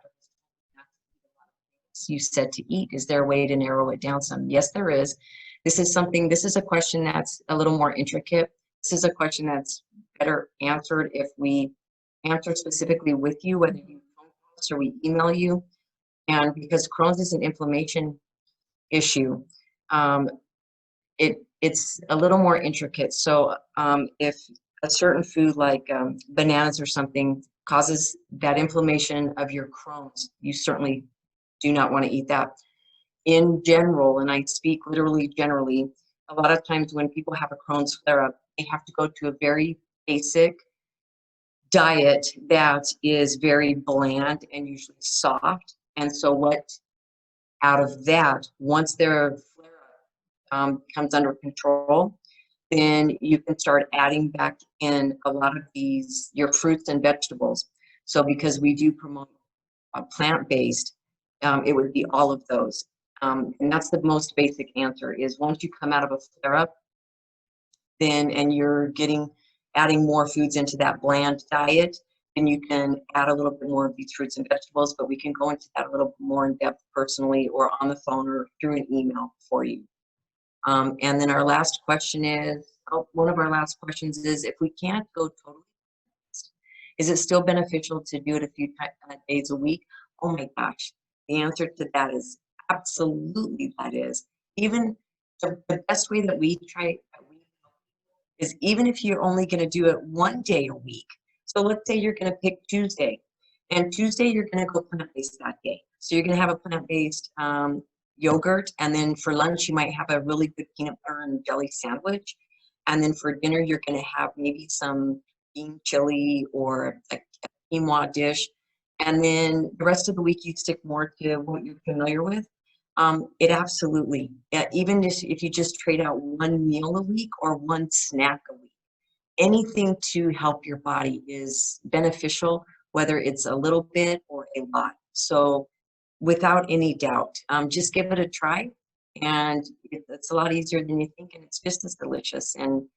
You said to eat. Is there a way to narrow it down some? Yes, there is. This is a question that's a little more intricate. This is a question that's better answered if we answer specifically with you, whether you phone us or we email you. And because Crohn's is an inflammation issue, it's a little more intricate. So if a certain food like bananas or something causes that inflammation of your Crohn's, you certainly do not want to eat that. In general, and I speak literally generally, a lot of times when people have a Crohn's flare-up, they have to go to a very basic diet that is very bland and usually soft. And so what out of that, once their flare-up comes under control, then you can start adding back in a lot of your fruits and vegetables. So because we do promote plant-based, it would be all of those. And that's the most basic answer, is once you come out of a flare-up, and you're adding more foods into that bland diet, then you can add a little bit more of these fruits and vegetables, but we can go into that a little bit more in depth personally or on the phone or through an email for you. And then our last question is, one of our last questions is, if we can't go totally, is it still beneficial to do it a few days a week? Oh my gosh, the answer to that is absolutely that is. Even the best way that we try is even if you're only going to do it 1 day a week. So let's say you're going to pick Tuesday, and Tuesday you're going to go plant-based that day. So you're going to have a plant-based yogurt, and then for lunch you might have a really good peanut butter and jelly sandwich, and then for dinner you're going to have maybe some bean chili or a quinoa dish, and then the rest of the week you stick more to what you're familiar with. It absolutely, even if you just trade out 1 meal a week or 1 snack a week, anything to help your body is beneficial, whether it's a little bit or a lot. So without any doubt, just give it a try, and it's a lot easier than you think, and it's just as delicious. And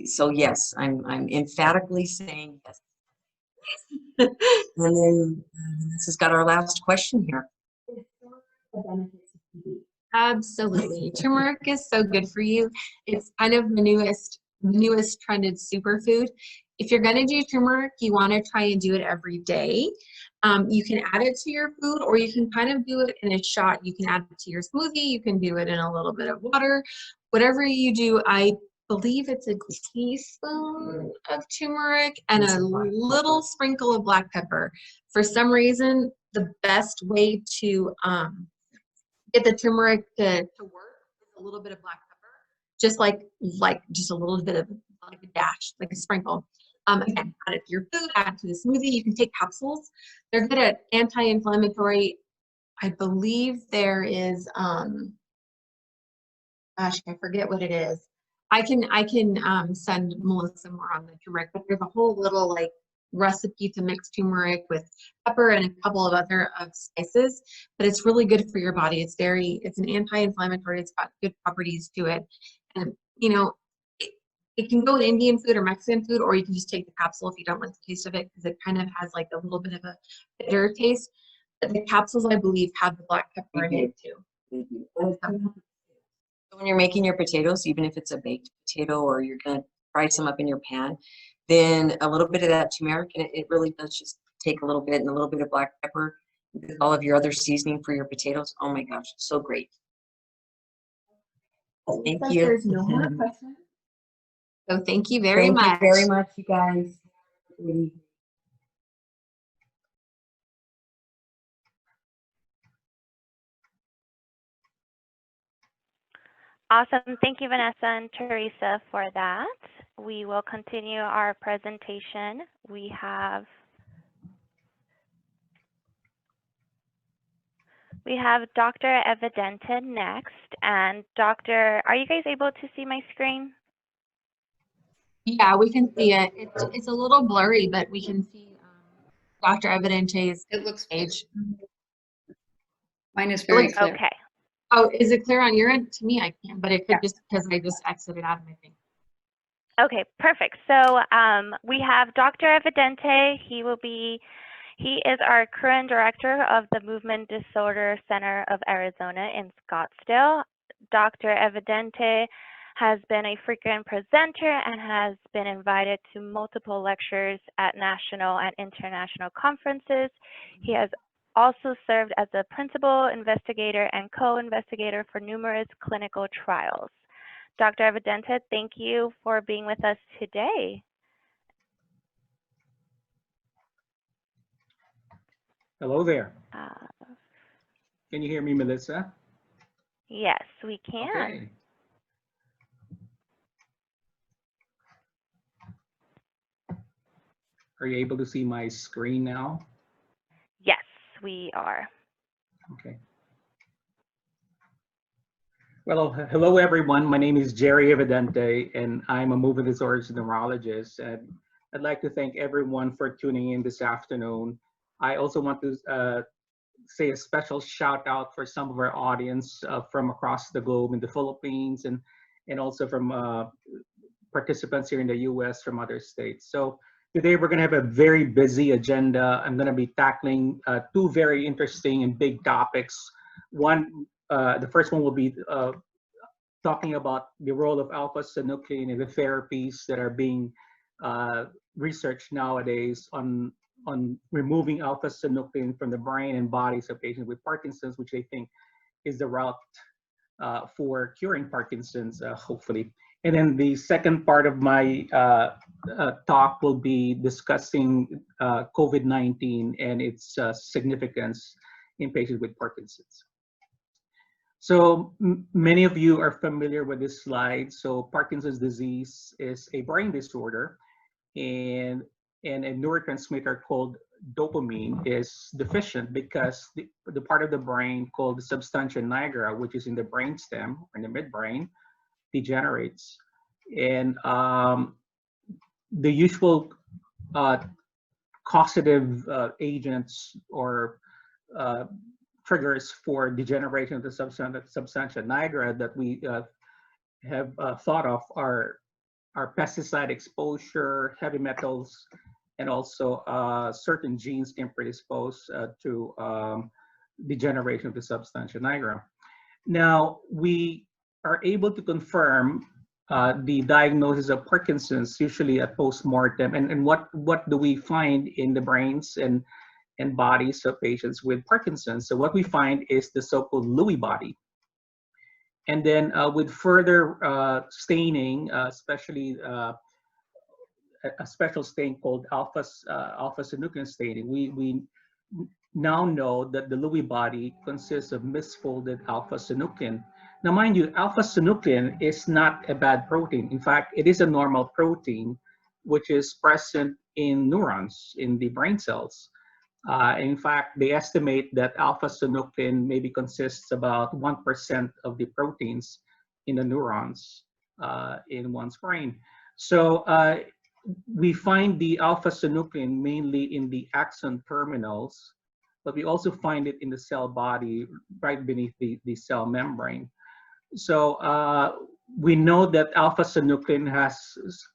so yes, I'm emphatically saying yes. And then this has got our last question here. Absolutely. Turmeric is so good for you. It's kind of the newest trended superfood. If you're going to do turmeric, you want to try and do it every day. You can add it to your food, or you can kind of do it in a shot. You can add it to your smoothie. You can do it in a little bit of water. Whatever you do, I believe it's a teaspoon of turmeric and a little sprinkle of black pepper. For some reason, the best way to get the turmeric to work is a little bit of black pepper, just like just a little bit of like a dash, like a sprinkle. Again, add it to your food, add it to the smoothie. You can take capsules. They're good at anti-inflammatory. I believe there is, gosh, I forget what it is. I can send Melissa more on the turmeric, but there's a whole little like recipe to mix turmeric with pepper and a couple of other spices, but it's really good for your body. It's an anti-inflammatory. It's got good properties to it, and you know, it can go in Indian food or Mexican food, or you can just take the capsule if you don't like the taste of it, because it kind of has like a little bit of a bitter taste. But the capsules, I believe, have the black pepper in it too. When you're making your potatoes, even if it's a baked potato or you're going to fry some up in your pan, then a little bit of that turmeric, and it really does just take a little bit, and a little bit of black pepper with all of your other seasoning for your potatoes. Oh my gosh, so great. Thank you. There's no more questions. So thank you very much. Thank you very much, you guys. Awesome. Thank you, Vanessa and Teresa, for that. We will continue our presentation. We have Dr. Evidente next. And Doctor, are you guys able to see my screen? Yeah, we can see it. It's a little blurry, but we can see Dr. Evidente's page. Mine is very clear. Okay. Oh, is it clear on your end? To me, I can, but it could just because I just exited out of my thing. Okay, perfect. So we have Dr. Evidente. He is our current director of the Movement Disorder Center of Arizona in Scottsdale. Dr. Evidente has been a frequent presenter and has been invited to multiple lectures at national and international conferences. He has also served as a principal investigator and co-investigator for numerous clinical trials. Dr. Evidente, thank you for being with us today. Hello there. Can you hear me, Melissa? Yes, we can. Okay. Are you able to see my screen now? Yes, we are. Okay. Well, hello everyone. My name is Jerry Evidente, and I'm a movement disorders neurologist. And I'd like to thank everyone for tuning in this afternoon. I also want to say a special shout out for some of our audience from across the globe in the Philippines, and also from participants here in the US from other states. So Today we're going to have a very busy agenda. I'm going to be tackling two very interesting and big topics. One, the first one will be talking about the role of alpha-synuclein in the therapies that are being researched nowadays on removing alpha-synuclein from the brain and bodies of patients with Parkinson's, which they think is the route for curing Parkinson's, hopefully. And then the second part of my talk will be discussing COVID-19 and its significance in patients with Parkinson's. So many of you are familiar with this slide. So Parkinson's disease is a brain disorder, and a neurotransmitter called dopamine is deficient because the part of the brain called the substantia nigra, which is in the brainstem or in the midbrain, degenerates. And the usual causative agents or triggers for degeneration of the substantia nigra that we have thought of are pesticide exposure, heavy metals, and also certain genes can predispose to degeneration of the substantia nigra. Now, we are able to confirm the diagnosis of Parkinson's usually at postmortem. And what do we find in the brains and bodies of patients with Parkinson's? So what we find is the so-called Lewy body. And then with further staining, especially a special stain called alpha-synuclein staining, we now know that the Lewy body consists of misfolded alpha-synuclein. Now, mind you, alpha-synuclein is not a bad protein. In fact, it is a normal protein which is present in neurons, in the brain cells. In fact, they estimate that alpha-synuclein maybe consists about 1% of the proteins in the neurons in one's brain. So we find the alpha-synuclein mainly in the axon terminals, but we also find it in the cell body right beneath the cell membrane. So we know that alpha-synuclein has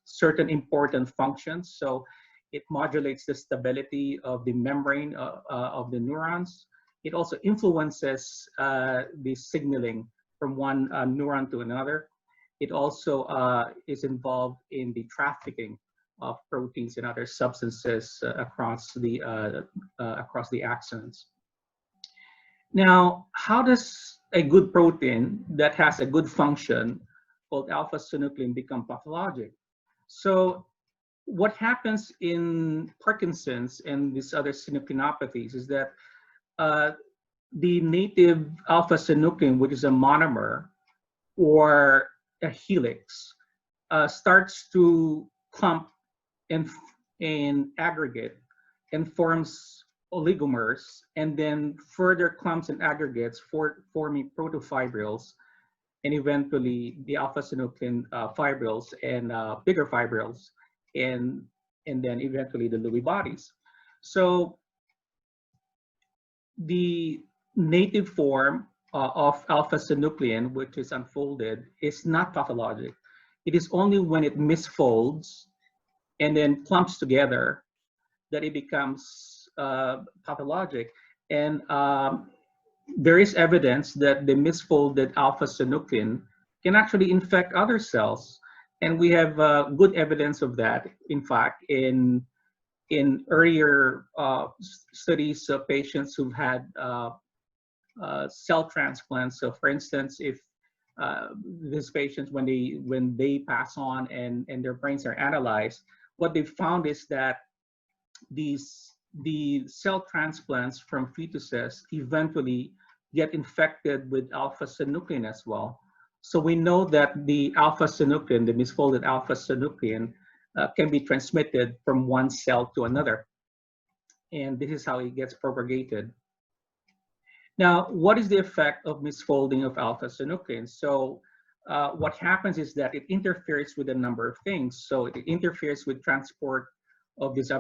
certain important functions. So it modulates the stability of the membrane of the neurons. It also influences the signaling from one neuron to another. It also is involved in the trafficking of proteins and other substances across the axons. Now, how does a good protein that has a good function called alpha-synuclein become pathologic? So what happens in Parkinson's and these other synucleinopathies is that the native alpha-synuclein, which is a monomer or a helix, starts to clump and aggregate and forms oligomers, and then further clumps and aggregates forming protofibrils, and eventually the alpha-synuclein fibrils and bigger fibrils, and then eventually the Lewy bodies. So the native form of alpha-synuclein, which is unfolded, is not pathologic. It is only when it misfolds and then clumps together that it becomes pathologic. And there is evidence that the misfolded alpha-synuclein can actually infect other cells. And we have good evidence of that. In fact, in earlier studies of patients who've had cell transplants. So for instance, if these patients, when they pass on and their brains are analyzed, what they found is that the cell transplants from fetuses eventually get infected with alpha-synuclein as well. So we know that the alpha-synuclein, the misfolded alpha-synuclein, can be transmitted from one cell to another. And this is how it gets propagated. Now, what is the effect of misfolding of alpha-synuclein? So what happens is that it interferes with a number of things. So it interferes with transport of these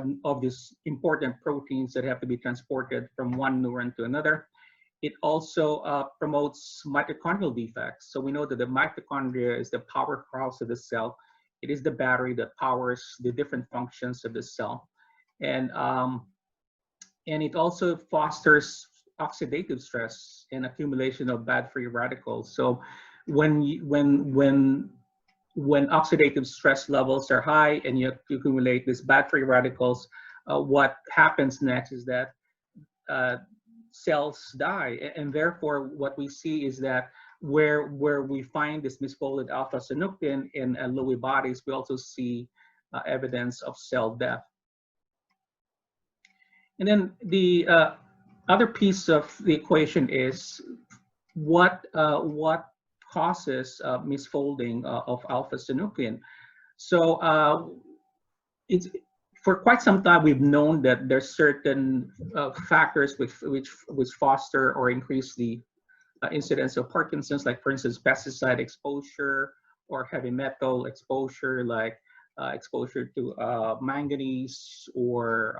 important proteins that have to be transported from one neuron to another. It also promotes mitochondrial defects. So we know that the mitochondria is the powerhouse of the cell. It is the battery that powers the different functions of the cell. And it also fosters oxidative stress and accumulation of bad free radicals. So when oxidative stress levels are high and you accumulate these bad free radicals, what happens next is that cells die, and therefore what we see is that where we find this misfolded alpha synuclein in Lewy bodies, we also see evidence of cell death. And then the other piece of the equation is what causes misfolding of alpha synuclein. So it's for quite some time we've known that there's certain factors which foster or increase the incidence of Parkinson's, like for instance pesticide exposure or heavy metal exposure, like exposure to manganese or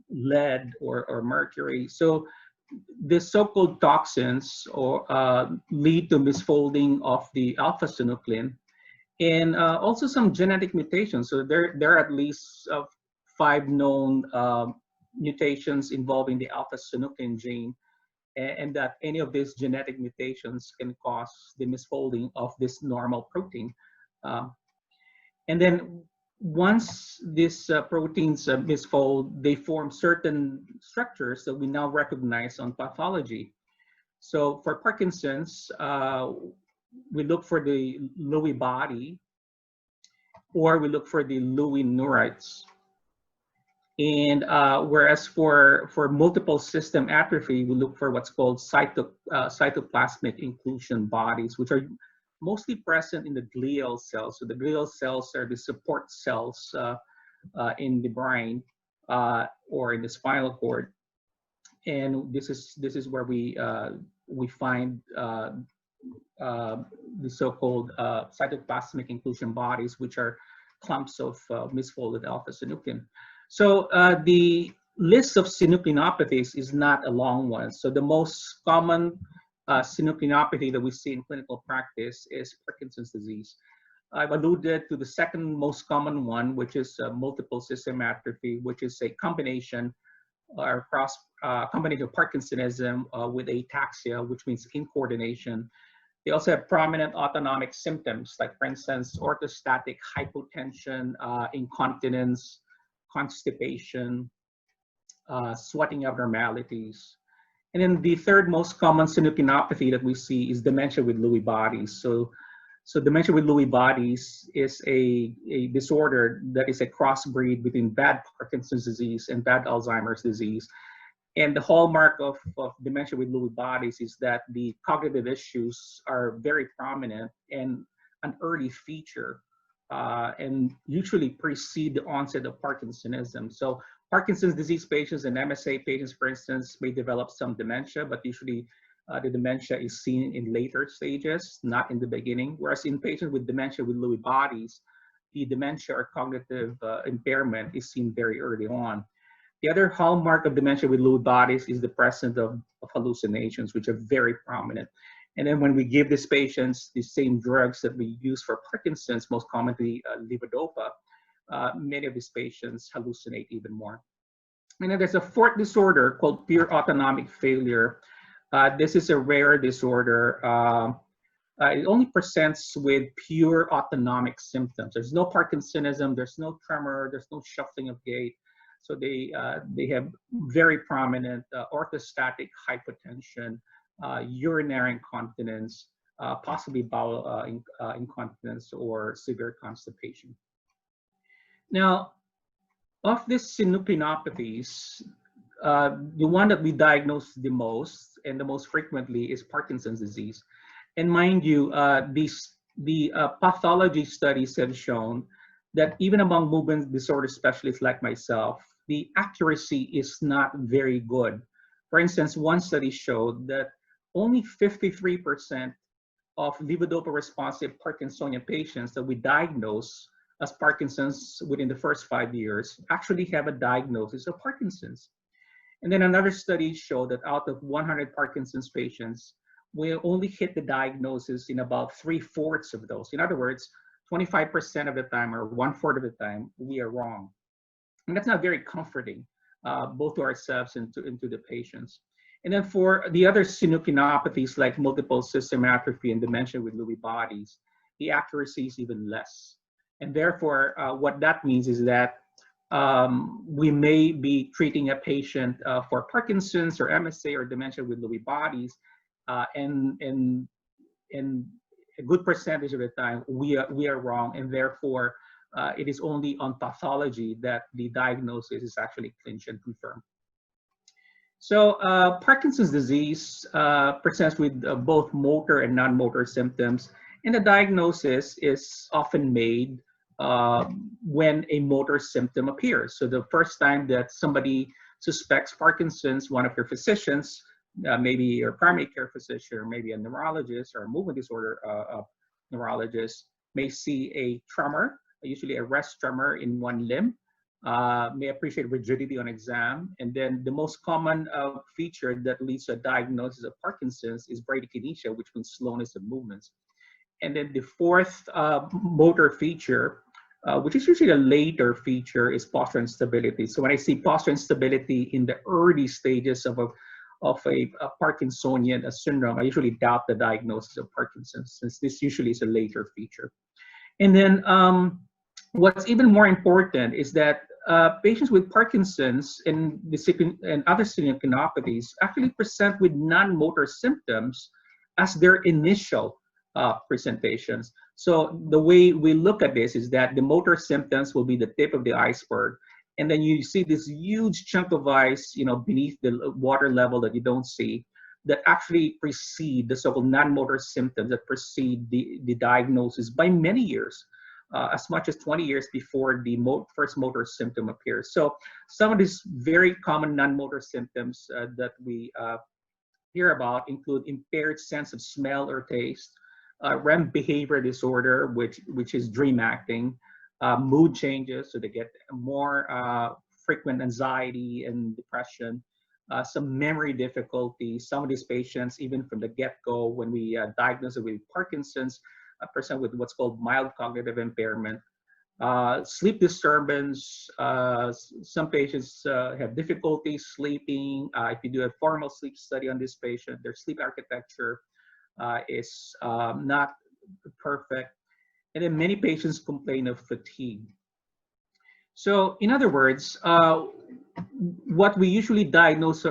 lead or mercury. So the so-called toxins lead to misfolding of the alpha synuclein, and also some genetic mutations. So there are at least 5 known mutations involving the alpha synuclein gene, and that any of these genetic mutations can cause the misfolding of this normal protein. And then once these proteins misfold, they form certain structures that we now recognize on pathology. So for Parkinson's, we look for the Lewy body, or we look for the Lewy neurites. And whereas for multiple system atrophy, we look for what's called cytoplasmic inclusion bodies, which are mostly present in the glial cells. So the glial cells are the support cells in the brain or in the spinal cord, and this is where we find the so-called cytoplasmic inclusion bodies, which are clumps of misfolded alpha synuclein. So the list of synucleinopathies is not a long one. So the most common synucleinopathy that we see in clinical practice is Parkinson's disease. I've alluded to the second most common one, which is multiple system atrophy, which is a combination or combination of Parkinsonism with ataxia, which means incoordination. They also have prominent autonomic symptoms, like for instance, orthostatic hypotension, incontinence, constipation, sweating abnormalities. And then the third most common synucleinopathy that we see is dementia with Lewy bodies. So dementia with Lewy bodies is a disorder that is a crossbreed between bad Parkinson's disease and bad Alzheimer's disease. And the hallmark of dementia with Lewy bodies is that the cognitive issues are very prominent and an early feature, and usually precede the onset of Parkinsonism. So Parkinson's disease patients and MSA patients, for instance, may develop some dementia, but usually the dementia is seen in later stages, not in the beginning. Whereas in patients with dementia with Lewy bodies, the dementia or cognitive impairment is seen very early on. The other hallmark of dementia with Lewy bodies is the presence of hallucinations, which are very prominent. And then when we give these patients the same drugs that we use for Parkinson's, most commonly levodopa, many of these patients hallucinate even more. And then there's a fourth disorder called pure autonomic failure. This is a rare disorder. It only presents with pure autonomic symptoms. There's no Parkinsonism, there's no tremor, there's no shuffling of gait. So they have very prominent orthostatic hypotension, urinary incontinence, possibly bowel incontinence, or severe constipation. Now, of these synucleinopathies, the one that we diagnose the most and the most frequently is Parkinson's disease. And mind you, the pathology studies have shown that even among movement disorder specialists like myself, the accuracy is not very good. For instance, one study showed that only 53% of levodopa responsive Parkinsonian patients that we diagnose as Parkinson's within the first 5 years actually have a diagnosis of Parkinson's. And then another study showed that out of 100 Parkinson's patients, we only hit the diagnosis in about 3/4 of those. In other words, 25% of the time or 1/4 of the time, we are wrong. And that's not very comforting, both to ourselves and to the patients. And then for the other synucleinopathies like multiple system atrophy and dementia with Lewy bodies, the accuracy is even less. And therefore, what that means is that we may be treating a patient for Parkinson's or MSA or dementia with Lewy bodies, and a good percentage of the time we are wrong, and therefore it is only on pathology that the diagnosis is actually clinched and confirmed. So Parkinson's disease presents with both motor and non-motor symptoms, and the diagnosis is often made when a motor symptom appears. So the first time that somebody suspects Parkinson's, one of your physicians, maybe your primary care physician, or maybe a neurologist or a movement disorder neurologist, may see a tremor, usually a rest tremor in one limb, may appreciate rigidity on exam, and then the most common feature that leads to a diagnosis of Parkinson's is bradykinesia, which means slowness of movements. And then the fourth motor feature, which is usually a later feature, is posture instability. So when I see posture instability in the early stages of a Parkinsonian syndrome, I usually doubt the diagnosis of Parkinson's, since this usually is a later feature. And then what's even more important is that patients with Parkinson's and other synucleinopathies actually present with non-motor symptoms as their initial presentations. So the way we look at this is that the motor symptoms will be the tip of the iceberg, and then you see this huge chunk of ice, beneath the water level that you don't see, that actually precede the so-called non-motor symptoms that precede the diagnosis by many years, as much as 20 years before the first motor symptom appears. So some of these very common non-motor symptoms that we hear about include impaired sense of smell or taste, REM behavior disorder, which is dream acting, mood changes, so they get more frequent anxiety and depression, some memory difficulties. Some of these patients, even from the get-go, when we diagnose it with Parkinson's, present with what's called mild cognitive impairment, sleep disturbance. Some patients have difficulty sleeping. If you do a formal sleep study on this patient, their sleep architecture is not perfect. And then many patients complain of fatigue. So in other words, what we usually diagnose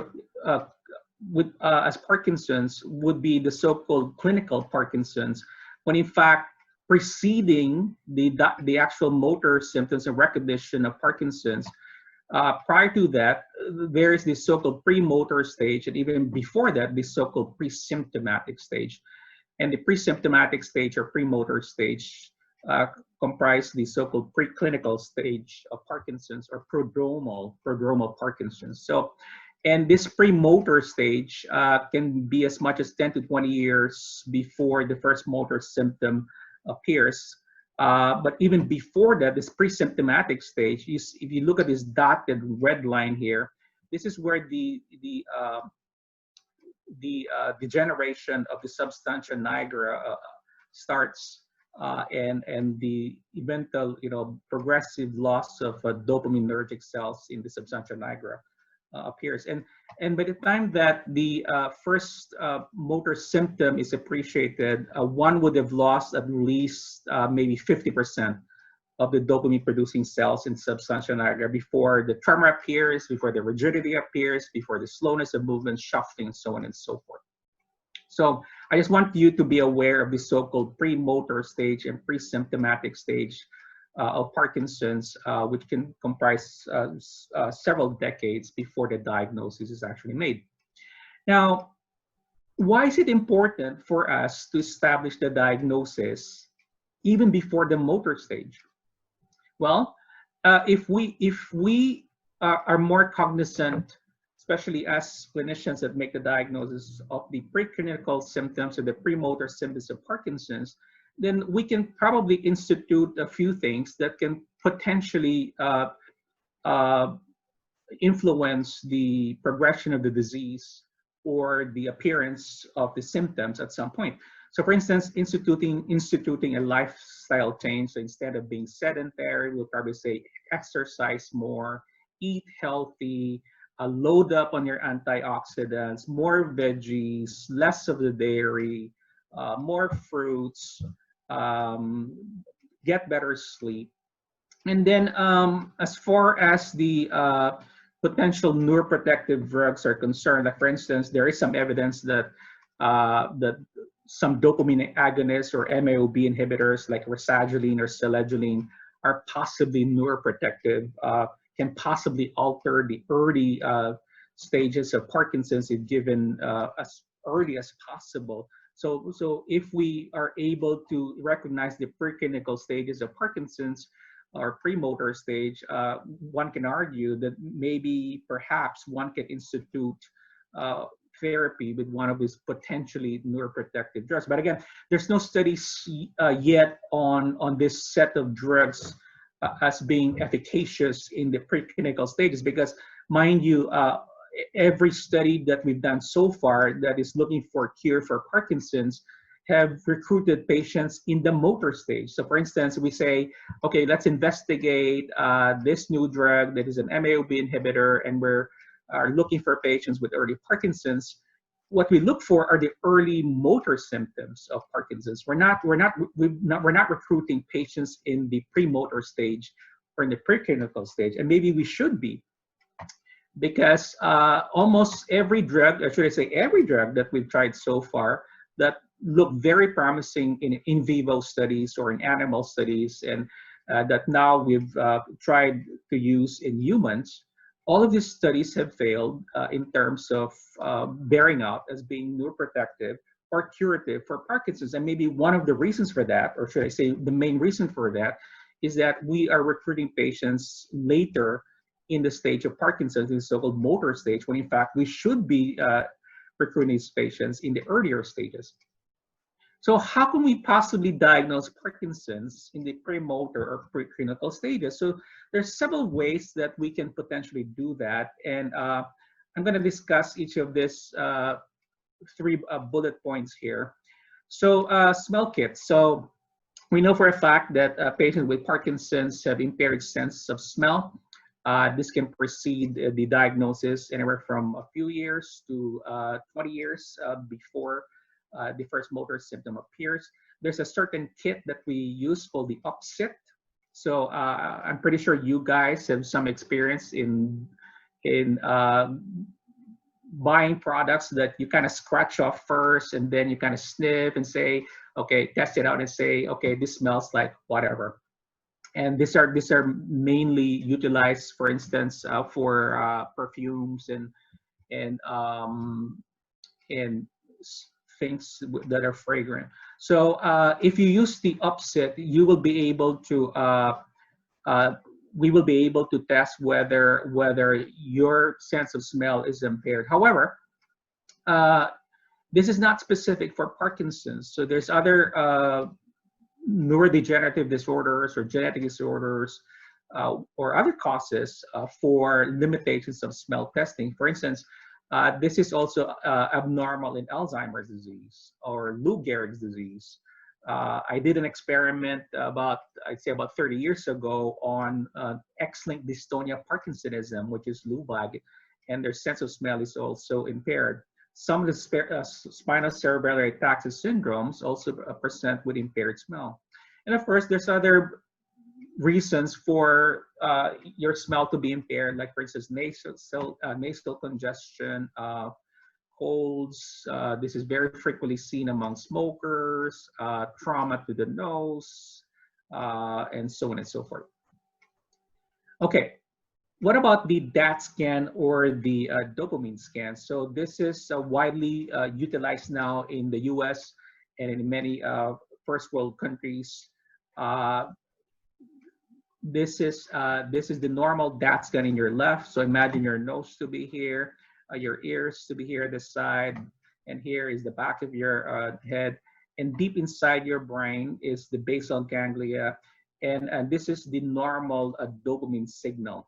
as Parkinson's would be the so-called clinical Parkinson's, when in fact preceding the actual motor symptoms and recognition of Parkinson's, prior to that, there is this so-called pre-motor stage, and even before that, this so-called pre-symptomatic stage. And the pre-symptomatic stage or pre-motor stage comprise the so-called preclinical stage of Parkinson's, or prodromal Parkinson's. So, and this pre-motor stage can be as much as 10 to 20 years before the first motor symptom appears. But even before that, this pre-symptomatic stage, if you look at this dotted red line here, this is where the degeneration of the substantia nigra starts, and the eventual, progressive loss of dopaminergic cells in the substantia nigra appears. And by the time that the first motor symptom is appreciated, one would have lost at least maybe 50% of the dopamine producing cells in substantia nigra before the tremor appears, before the rigidity appears, before the slowness of movement, shuffling, and so on and so forth. So I just want you to be aware of the so-called pre-motor stage and pre-symptomatic stage of Parkinson's, which can comprise several decades before the diagnosis is actually made. Now, why is it important for us to establish the diagnosis even before the motor stage? Well, if we are more cognizant, especially as clinicians that make the diagnosis of the preclinical symptoms or the premotor symptoms of Parkinson's, then we can probably institute a few things that can potentially influence the progression of the disease or the appearance of the symptoms at some point. So for instance, instituting a lifestyle change. So instead of being sedentary, we'll probably say exercise more, eat healthy, load up on your antioxidants, more veggies, less of the dairy, more fruits, get better sleep. And then as far as the potential neuroprotective drugs are concerned, like for instance, there is some evidence that some dopamine agonists or MAOB inhibitors like rasagiline or selegiline are possibly neuroprotective, can possibly alter the early stages of Parkinson's if given as early as possible. So if we are able to recognize the preclinical stages of Parkinson's or premotor stage, one can argue that maybe perhaps one can institute therapy with one of these potentially neuroprotective drugs. But again, there's no studies yet on this set of drugs as being efficacious in the preclinical stages, because mind you, every study that we've done so far that is looking for a cure for Parkinson's have recruited patients in the motor stage. So for instance, we say, okay, let's investigate this new drug that is an MAOB inhibitor, and we're looking for patients with early Parkinson's. What we look for are the early motor symptoms of Parkinson's. We're not recruiting patients in the premotor stage or in the preclinical stage, and maybe we should be, because almost every drug, or should I say every drug that we've tried so far that look very promising in vivo studies or in animal studies, and that now we've tried to use in humans, all of these studies have failed in terms of bearing out as being neuroprotective or curative for Parkinson's. And maybe one of the reasons for that, or should I say the main reason for that, is that we are recruiting patients later in the stage of Parkinson's, in the so-called motor stage, when in fact we should be recruiting these patients in the earlier stages. So how can we possibly diagnose Parkinson's in the premotor or preclinical stages? So there's several ways that we can potentially do that. And I'm going to discuss each of these three bullet points here. So smell kits. So we know for a fact that patients with Parkinson's have impaired sense of smell. This can precede the diagnosis anywhere from a few years to 20 years before the first motor symptom appears. There's a certain kit that we use called the upset. So I'm pretty sure you guys have some experience in buying products that you kind of scratch off first, and then you kind of sniff and say, okay, test it out and say, okay, this smells like whatever. And these are mainly utilized, for instance, for perfumes and things that are fragrant. So if you use the upset, you will be able to we will be able to test whether your sense of smell is impaired. However, this is not specific for Parkinson's. So there's other neurodegenerative disorders or genetic disorders or other causes for limitations of smell testing. For instance, this is also abnormal in Alzheimer's disease or Lou Gehrig's disease. I did an experiment I'd say about 30 years ago on X-linked dystonia Parkinsonism, which is LUVAG, and their sense of smell is also impaired. Some of the spinal cerebellar ataxia syndromes also present with impaired smell. And of course, there's other reasons for your smell to be impaired, like for instance, nasal congestion, colds. This is very frequently seen among smokers, trauma to the nose, and so on and so forth. Okay, what about the DAT scan or the dopamine scan? So this is widely utilized now in the US and in many first world countries. This is the normal DAT scan in your left. So imagine your nose to be here, your ears to be here this side, and here is the back of your head. And deep inside your brain is the basal ganglia, and this is the normal dopamine signal.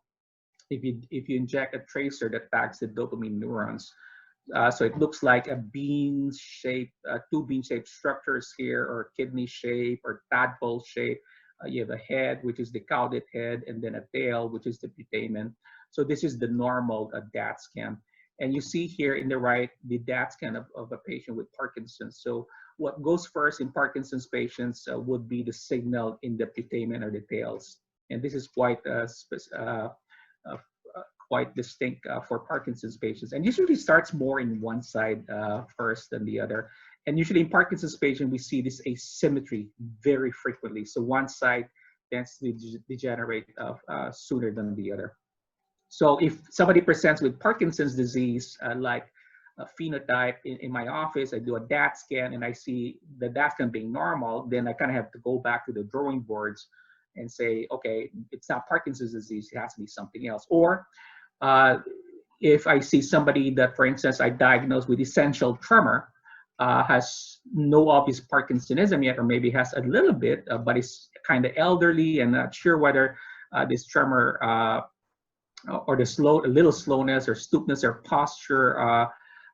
If you inject a tracer that tags the dopamine neurons. So it looks like a bean shape, two bean shaped structures here, or kidney shape or tadpole shape. You have a head, which is the caudate head, and then a tail, which is the putamen. So this is the normal DAT scan. And you see here in the right, the DAT scan of a patient with Parkinson's. So what goes first in Parkinson's patients would be the signal in the putamen or the tails. And this is quite quite distinct for Parkinson's patients, and usually starts more in one side first than the other. And usually in Parkinson's patients, we see this asymmetry very frequently. So one side tends to degenerate sooner than the other. So if somebody presents with Parkinson's disease, like a phenotype in my office, I do a DAT scan and I see the DAT scan being normal, then I kind of have to go back to the drawing boards and say, okay, it's not Parkinson's disease, it has to be something else. Or if I see somebody that, for instance, I diagnosed with essential tremor, has no obvious Parkinsonism yet, or maybe has a little bit, but is kind of elderly and not sure whether this tremor or the a little slowness or stoopness or posture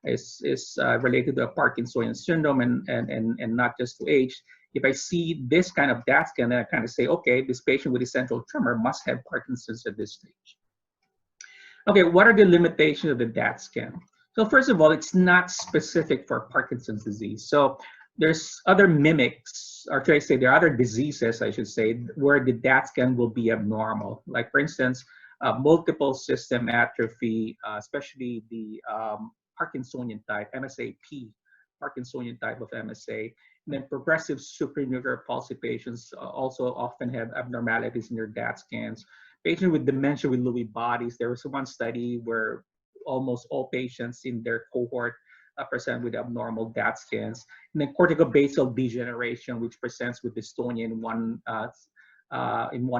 is related to a Parkinsonian syndrome and not just to age. If I see this kind of DAT scan, then I kind of say, okay, this patient with essential tremor must have Parkinson's at this stage. Okay, what are the limitations of the DAT scan? So first of all, it's not specific for Parkinson's disease. So there's other mimics, or should I say there are other diseases, I should say, where the DAT scan will be abnormal. Like for instance, multiple system atrophy, especially the Parkinsonian type, MSA-P, Parkinsonian type of MSA. And then progressive supranuclear palsy patients also often have abnormalities in their DAT scans. Patients with dementia with Lewy bodies, there was one study where almost all patients in their cohort present with abnormal DAT scans. And then corticobasal degeneration, which presents with dystonia in one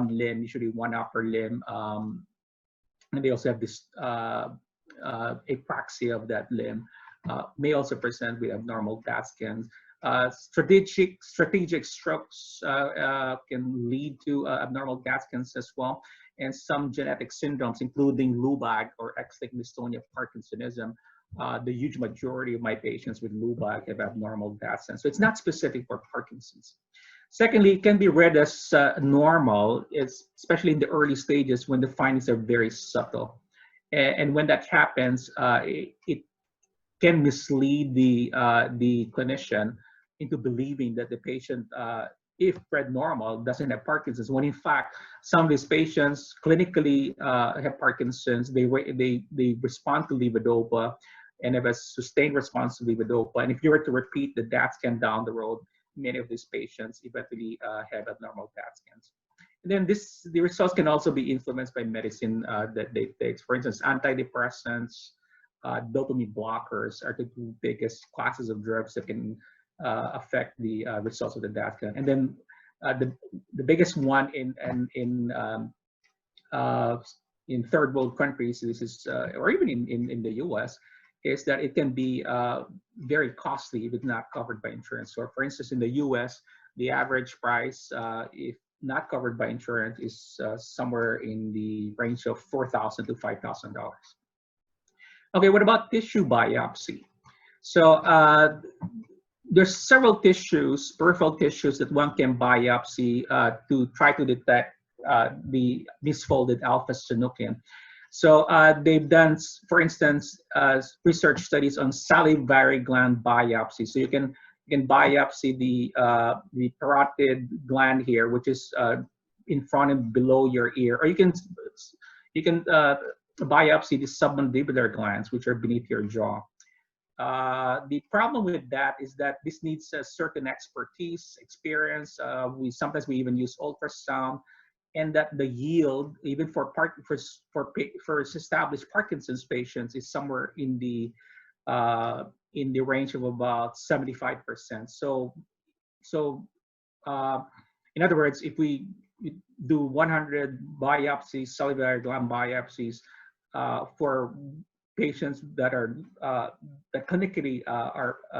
limb, usually one upper limb. And they also have this apraxia of that limb, may also present with abnormal DAT scans. Strategic strokes can lead to abnormal DAT scans as well. And some genetic syndromes, including LUBAG or X-linked dystonia Parkinsonism. The huge majority of my patients with LUBAG have abnormal DAT scans. So it's not specific for Parkinson's. Secondly, it can be read as normal, especially in the early stages when the findings are very subtle. And when that happens, it can mislead the clinician into believing that the patient, if read normal, doesn't have Parkinson's, when in fact, some of these patients clinically have Parkinson's, they respond to levodopa and have a sustained response to levodopa. And if you were to repeat the DAT scan down the road, many of these patients eventually have abnormal DAT scans. And then the results can also be influenced by medicine that they take. For instance, antidepressants, dopamine blockers are the two biggest classes of drugs that can affect the results of the DAT scan. And then the biggest one in third world countries, this is or even in the US, is that it can be very costly if it's not covered by insurance. So for instance, in the US, the average price, if not covered by insurance, is somewhere in the range of $4,000 to $5,000. Okay, what about tissue biopsy? So there's several tissues, peripheral tissues, that one can biopsy to try to detect the misfolded alpha synuclein. So they've done, for instance, research studies on salivary gland biopsy. So you can biopsy the parotid gland here, which is in front and below your ear, or you can biopsy the submandibular glands, which are beneath your jaw. The problem with that is that this needs a certain expertise, experience. Sometimes we even use ultrasound, and that the yield, even for established Parkinson's patients, is somewhere in the range of about 75%. So in other words, if we do 100 biopsies, salivary gland biopsies, for patients that are that clinically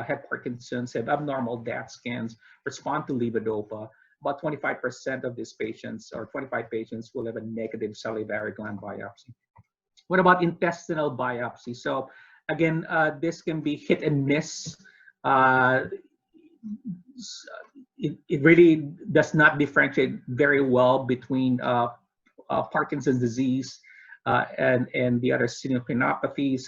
have Parkinson's, have abnormal DAT scans, respond to levodopa, about 25% of these patients, or 25 patients, will have a negative salivary gland biopsy. What about intestinal biopsy? So Again, this can be hit and miss. It really does not differentiate very well between Parkinson's disease and the other synucleinopathies.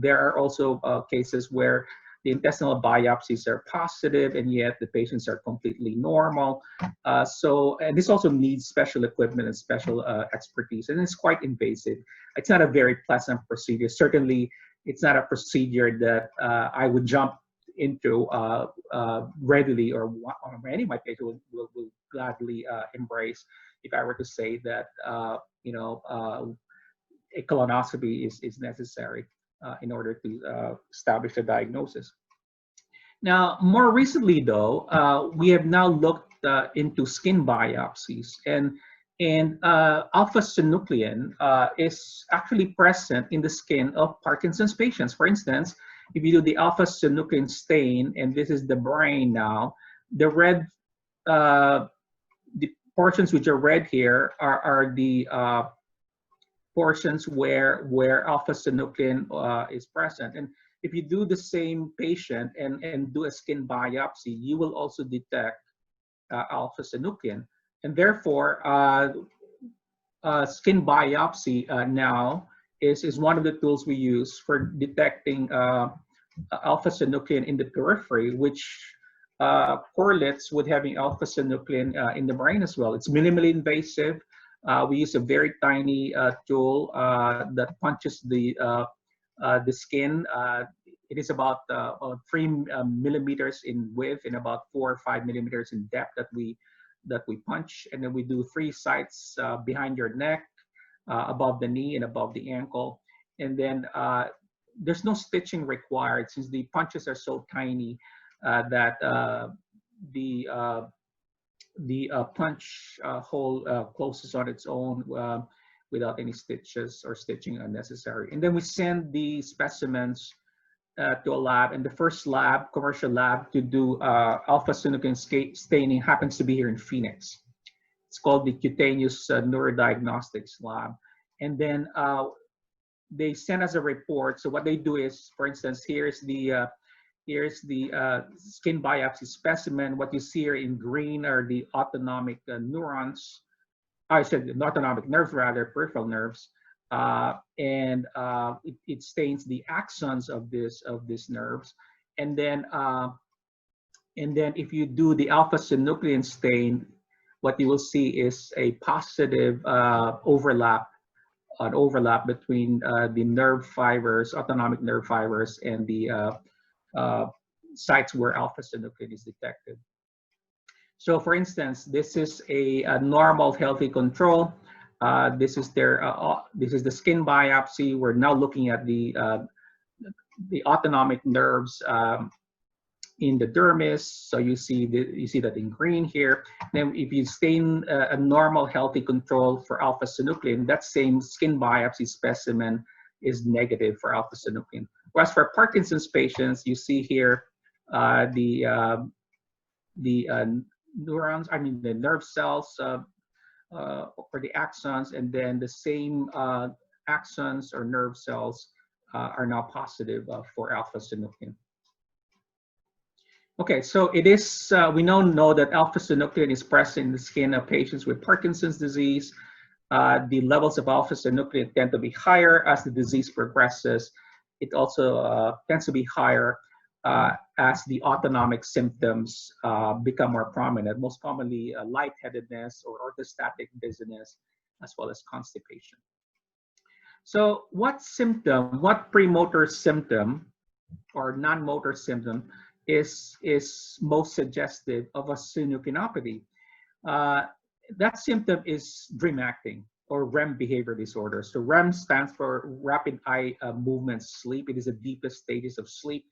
There are also cases where the intestinal biopsies are positive and yet the patients are completely normal. And this also needs special equipment and special expertise, and it's quite invasive. It's not a very pleasant procedure. Certainly, it's not a procedure that I would jump into readily, or any of my patients will gladly embrace if I were to say that a colonoscopy is necessary in order to establish a diagnosis. Now, more recently, though, we have now looked into skin biopsies, and alpha-synuclein is actually present in the skin of Parkinson's patients. For instance, if you do the alpha-synuclein stain, and this is the brain now, the red, the portions which are red here are the portions where alpha-synuclein is present. And if you do the same patient and do a skin biopsy, you will also detect alpha-synuclein. And therefore, skin biopsy now is one of the tools we use for detecting alpha-synuclein in the periphery, which correlates with having alpha-synuclein in the brain as well. It's minimally invasive. We use a very tiny tool that punches the skin. It is about 3 millimeters in width and about 4 or 5 millimeters in depth that we punch, and then we do 3 sites behind your neck, above the knee and above the ankle, and then there's no stitching required since the punches are so tiny that the punch hole closes on its own without any stitches or stitching unnecessary. And then we send the specimens to a lab, and the first lab, commercial lab, to do alpha-synuclein staining happens to be here in Phoenix. It's called the Cutaneous Neurodiagnostics Lab. And then they send us a report. So what they do is, for instance, here's the skin biopsy specimen. What you see here in green are the autonomic neurons. I said the autonomic nerves, rather, peripheral nerves. And it stains the axons of these nerves. And then if you do the alpha-synuclein stain, what you will see is a positive overlap between the nerve fibers, autonomic nerve fibers, and the sites where alpha-synuclein is detected. So, for instance, this is a normal, healthy control. This is the skin biopsy. We're now looking at the autonomic nerves in the dermis. So you see that in green here. Then if you stain a normal healthy control for alpha-synuclein, that same skin biopsy specimen is negative for alpha-synuclein. Whereas for Parkinson's patients, you see here the neurons, the nerve cells for the axons, and then the same axons or nerve cells are now positive for alpha-synuclein. Okay, so it is, we now know that alpha-synuclein is present in the skin of patients with Parkinson's disease. The levels of alpha-synuclein tend to be higher as the disease progresses. It also tends to be higher as the autonomic symptoms become more prominent, most commonly lightheadedness or orthostatic dizziness, as well as constipation. So what premotor symptom or non-motor symptom is most suggestive of a synucleinopathy? That symptom is dream acting or REM behavior disorder. So REM stands for rapid eye movement sleep. It is the deepest stages of sleep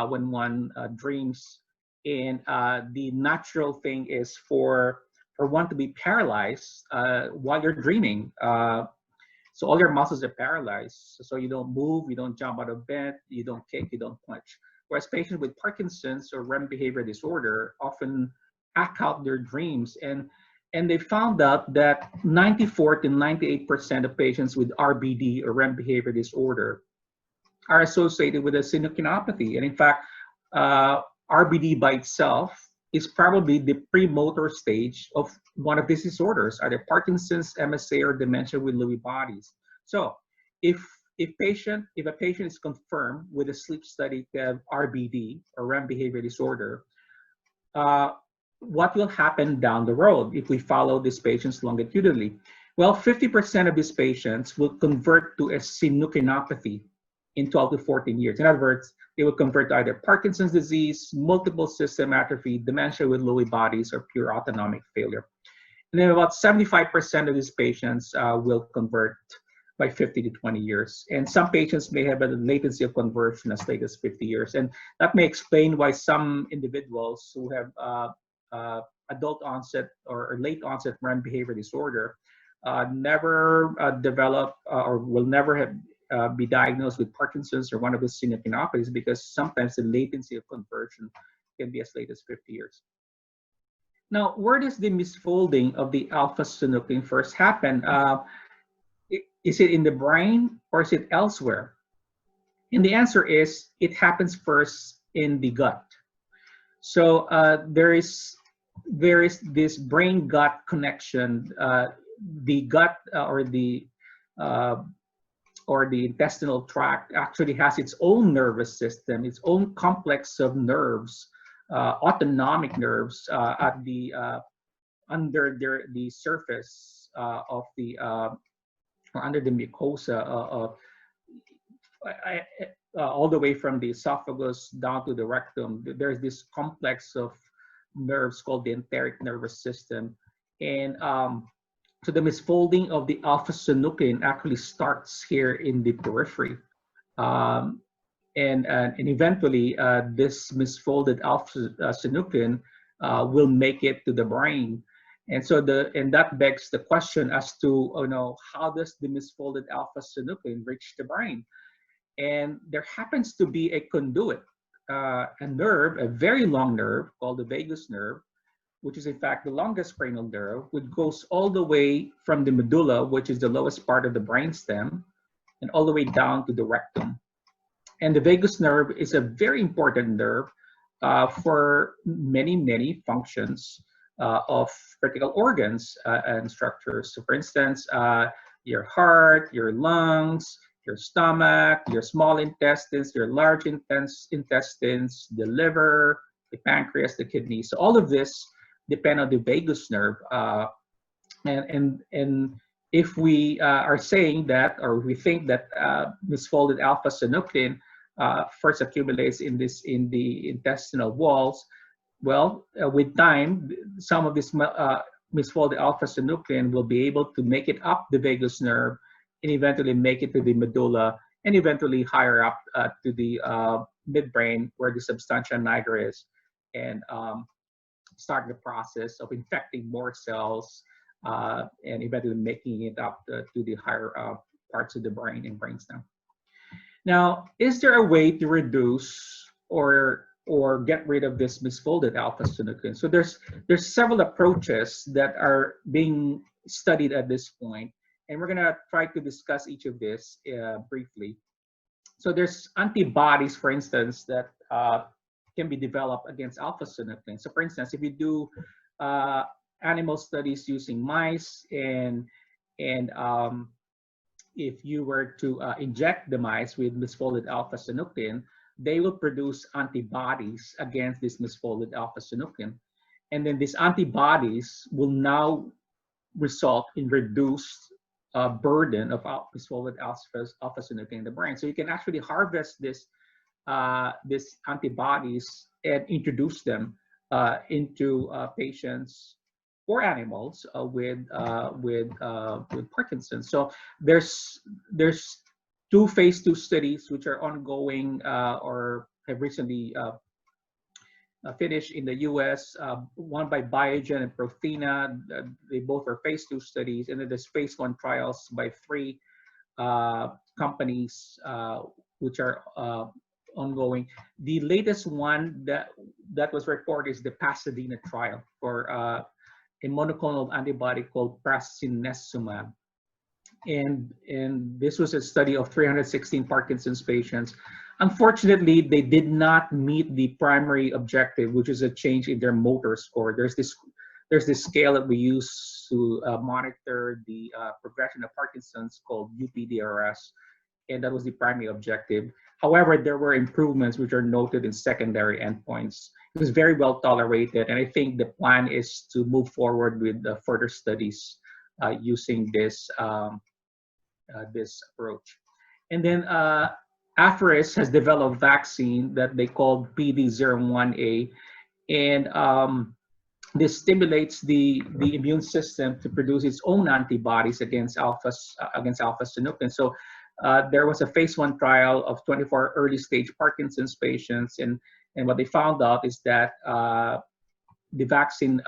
when one dreams. And the natural thing is for one to be paralyzed while you're dreaming. So all your muscles are paralyzed. So you don't move, you don't jump out of bed, you don't kick, you don't punch. Whereas patients with Parkinson's or REM behavior disorder often act out their dreams. And they found out that 94 to 98% of patients with RBD or REM behavior disorder are associated with a synucleinopathy. And in fact, RBD by itself is probably the premotor stage of one of these disorders, either Parkinson's, MSA, or dementia with Lewy bodies. So if a patient is confirmed with a sleep study to have RBD, or REM behavior disorder, what will happen down the road if we follow these patients longitudinally? Well, 50% of these patients will convert to a synucleinopathy in 12 to 14 years. In other words, they will convert to either Parkinson's disease, multiple system atrophy, dementia with Lewy bodies, or pure autonomic failure. And then about 75% of these patients will convert by 50 to 20 years. And some patients may have a latency of conversion as late as 50 years. And that may explain why some individuals who have adult onset or late onset REM behavior disorder never develop or will never have be diagnosed with Parkinson's or one of the synucleinopathies, because sometimes the latency of conversion can be as late as 50 years. Now, where does the misfolding of the alpha-synuclein first happen? Is it in the brain or is it elsewhere? And the answer is it happens first in the gut. So there is this brain-gut connection. The gut or the intestinal tract actually has its own nervous system, its own complex of nerves, autonomic nerves at the under the surface of the or under the mucosa all the way from the esophagus down to the rectum. There's this complex of nerves called the enteric nervous system, and so the misfolding of the alpha-synuclein actually starts here in the periphery. And eventually this misfolded alpha-synuclein will make it to the brain. And so that begs the question as to, how does the misfolded alpha-synuclein reach the brain? And there happens to be a conduit, a nerve, a very long nerve called the vagus nerve, which is in fact the longest cranial nerve, which goes all the way from the medulla, which is the lowest part of the brainstem, and all the way down to the rectum. And the vagus nerve is a very important nerve for many, many functions of critical organs and structures. So for instance, your heart, your lungs, your stomach, your small intestines, your large intestines, the liver, the pancreas, the kidneys. So all of this depend on the vagus nerve. And if we are saying that, or we think that misfolded alpha-synuclein first accumulates in the intestinal walls, well, with time, some of this misfolded alpha-synuclein will be able to make it up the vagus nerve and eventually make it to the medulla and eventually higher up to the midbrain where the substantia nigra is, and start the process of infecting more cells and eventually making it up to the higher parts of the brain and brainstem. Now, is there a way to reduce or get rid of this misfolded alpha-synuclein? So there's several approaches that are being studied at this point, and we're gonna try to discuss each of this briefly. So there's antibodies, for instance, that can be developed against alpha-synuclein. So for instance, if you do animal studies using mice, and if you were to inject the mice with misfolded alpha-synuclein, they will produce antibodies against this misfolded alpha-synuclein. And then these antibodies will now result in reduced burden of misfolded alpha-synuclein in the brain. So you can actually harvest these antibodies and introduce them into patients or animals with Parkinson's. So there's 2 phase 2 studies which are ongoing or have recently finished in the US, one by Biogen and Prothena. They both are phase 2 studies, and then there's phase 1 trials by 3 companies which are ongoing. The latest one that was reported is the Pasadena trial for a monoclonal antibody called prasinezumab. And this was a study of 316 Parkinson's patients. Unfortunately, they did not meet the primary objective, which is a change in their motor score. There's this scale that we use to monitor the progression of Parkinson's called UPDRS, and that was the primary objective. However, there were improvements which are noted in secondary endpoints. It was very well tolerated, and I think the plan is to move forward with further studies using this this approach. And then Apheris has developed vaccine that they called PD01A, and this stimulates the immune system to produce its own antibodies against alpha synuclein. So there was a phase 1 trial of 24 early stage Parkinson's patients, and what they found out is that the vaccine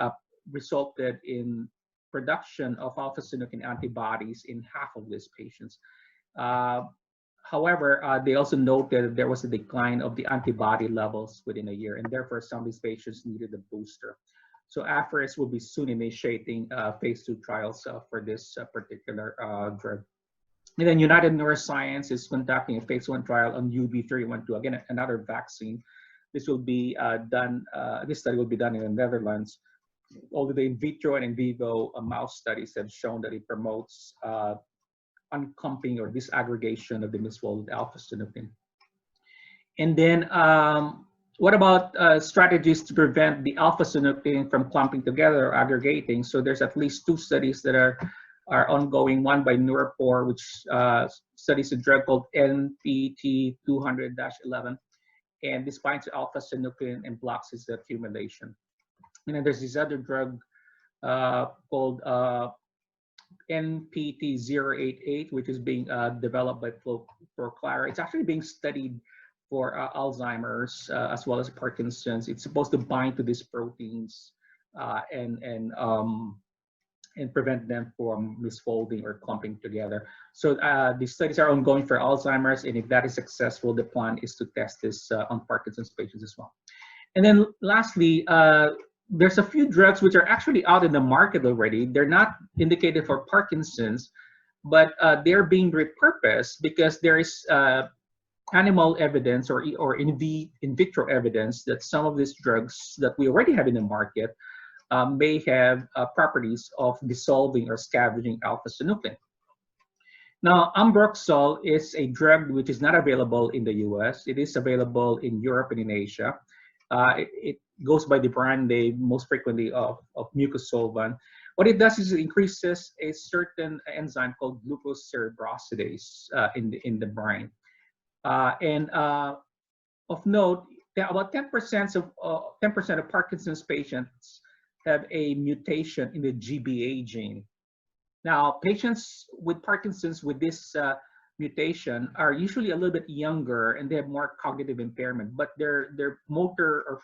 resulted in production of alpha synuclein antibodies in half of these patients. However, they also noted that there was a decline of the antibody levels within a year, and therefore some of these patients needed a booster. So Apheris will be soon initiating phase 2 trials for this particular drug. And then United Neuroscience is conducting a phase 1 trial on UB312, again, another vaccine. This will be done, this study will be done in the Netherlands. Although the in vitro and in vivo mouse studies have shown that it promotes unclumping or disaggregation of the misfolded alpha synuclein. And then what about strategies to prevent the alpha synuclein from clumping together or aggregating? So there's at least 2 studies that are ongoing, one by Neuropore, which studies a drug called NPT200-11, and this binds to alpha synuclein and blocks its accumulation. And then there's this other drug called NPT088, which is being developed by Proclara. It's actually being studied for Alzheimer's as well as Parkinson's. It's supposed to bind to these proteins and prevent them from misfolding or clumping together. So these studies are ongoing for Alzheimer's, and if that is successful, the plan is to test this on Parkinson's patients as well. And then lastly, there's a few drugs which are actually out in the market already. They're not indicated for Parkinson's, but they're being repurposed because there is animal evidence or in vitro evidence that some of these drugs that we already have in the market may have properties of dissolving or scavenging alpha synuclein. Now, Ambroxol is a drug which is not available in the US. It is available in Europe and in Asia. It goes by the brand name most frequently of mucosolvan. What it does is it increases a certain enzyme called glucose cerebrosidase in the brain. Of note, about 10% of Parkinson's patients have a mutation in the GBA gene. Now, patients with Parkinson's with this mutation are usually a little bit younger and they have more cognitive impairment, but their motor or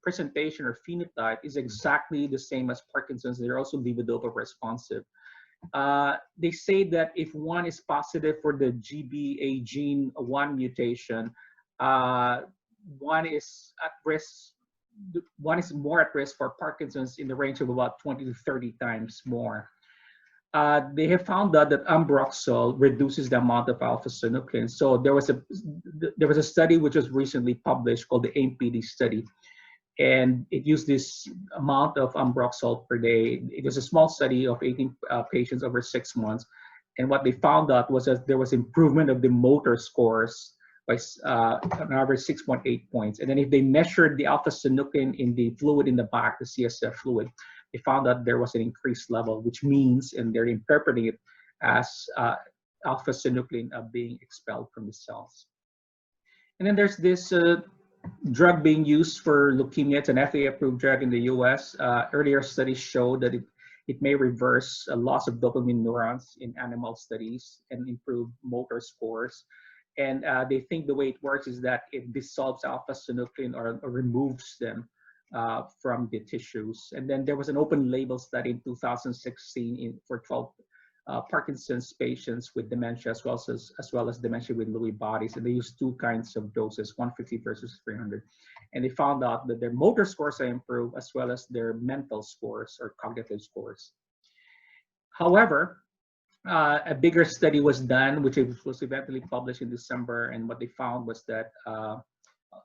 presentation or phenotype is exactly the same as Parkinson's. They're also levodopa responsive. They say that if one is positive for the GBA gene 1 mutation, one is at risk. One is more at risk for Parkinson's in the range of about 20 to 30 times more. They have found out that Ambroxol reduces the amount of alpha synuclein. So there was a study which was recently published called the AIM-PD study, and it used this amount of Ambroxol per day. It was a small study of 18 patients over 6 months, and what they found out was that there was improvement of the motor scores by on average 6.8 points. And then if they measured the alpha synuclein in the fluid in the back, the CSF fluid, they found that there was an increased level, which means, and they're interpreting it as alpha synuclein being expelled from the cells. And then there's this drug being used for leukemia. It's an FDA-approved drug in the US. Earlier studies showed that it may reverse a loss of dopamine neurons in animal studies and improve motor scores. And they think the way it works is that it dissolves alpha synuclein or removes them from the tissues. And then there was an open label study in 2016 for 12 Parkinson's patients with dementia as well as dementia with Lewy bodies. And they used 2 kinds of doses, 150 versus 300. And they found out that their motor scores are improved as well as their mental scores or cognitive scores. However, a bigger study was done, which was eventually published in December, and what they found was that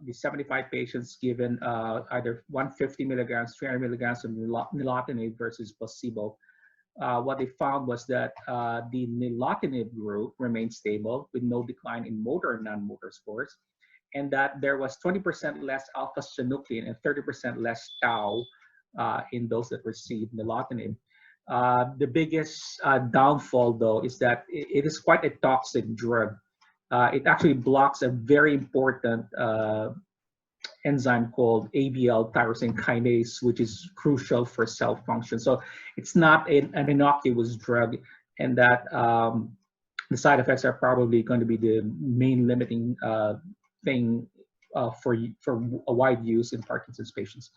the 75 patients given either 150 milligrams, 300 milligrams of nilotinib versus placebo, what they found was that the nilotinib group remained stable with no decline in motor and non-motor scores, and that there was 20% less alpha-synuclein and 30% less tau in those that received nilotinib. The biggest downfall, though, is that it is quite a toxic drug. It actually blocks a very important enzyme called ABL tyrosine kinase, which is crucial for cell function. So it's not an innocuous drug, and that the side effects are probably going to be the main limiting thing for a wide use in Parkinson's patients.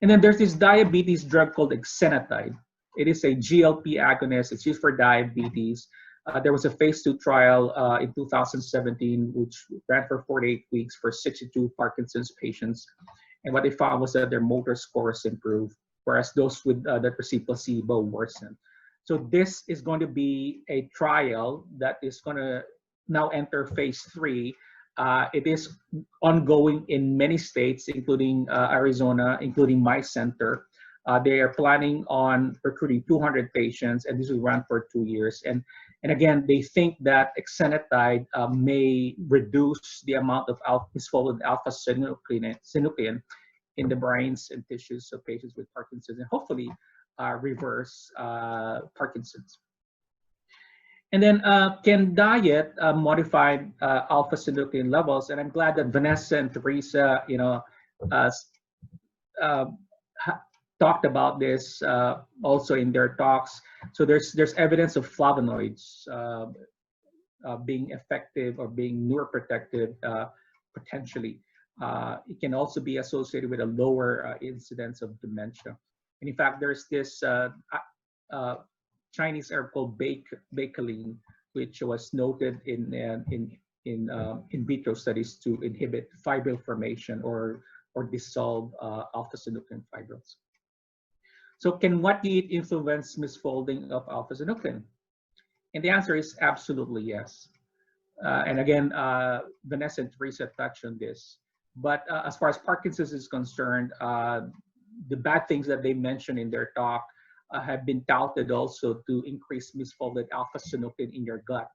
And then there's this diabetes drug called exenatide. It is a GLP agonist. It's used for diabetes. There was a phase 2 trial in 2017, which ran for 48 weeks for 62 Parkinson's patients. And what they found was that their motor scores improved, whereas those with that received placebo worsened. So this is going to be a trial that is going to now enter phase 3. It is ongoing in many states, including Arizona, including my center. They are planning on recruiting 200 patients, and this will run for 2 years. And again, they think that exenatide may reduce the amount of misfolded alpha-synuclein in the brains and tissues of patients with Parkinson's, and hopefully reverse Parkinson's. And then can diet modify alpha-synuclein levels? And I'm glad that Vanessa and Teresa, talked about this also in their talks. So there's evidence of flavonoids being effective or being neuroprotective potentially. It can also be associated with a lower incidence of dementia. And in fact, there's this Chinese herb called bakeline, which was noted in vitro studies to inhibit fibril formation or dissolve alpha-synuclein fibrils. So can what you eat influence misfolding of alpha-synuclein? And the answer is absolutely yes. And again, Vanessa and Teresa touched on this. But as far as Parkinson's is concerned, the bad things that they mentioned in their talk have been touted also to increase misfolded alpha-synuclein in your gut.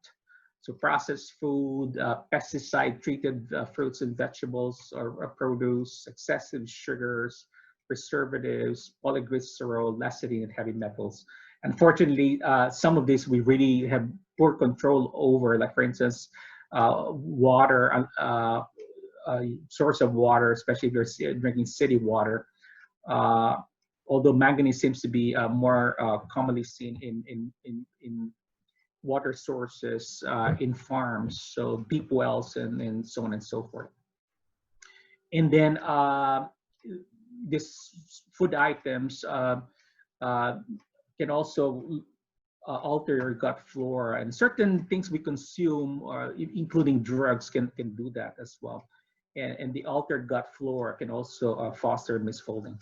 So processed food, pesticide-treated fruits and vegetables or produce, excessive sugars, preservatives, polyglycerol, lecithin, and heavy metals. Unfortunately, some of these we really have poor control over, like for instance, water, source of water, especially if you're drinking city water. Although manganese seems to be more commonly seen in water sources in farms, so deep wells and so on and so forth. And then these food items can also alter your gut flora, and certain things we consume, including drugs, can do that as well. And the altered gut flora can also foster misfolding.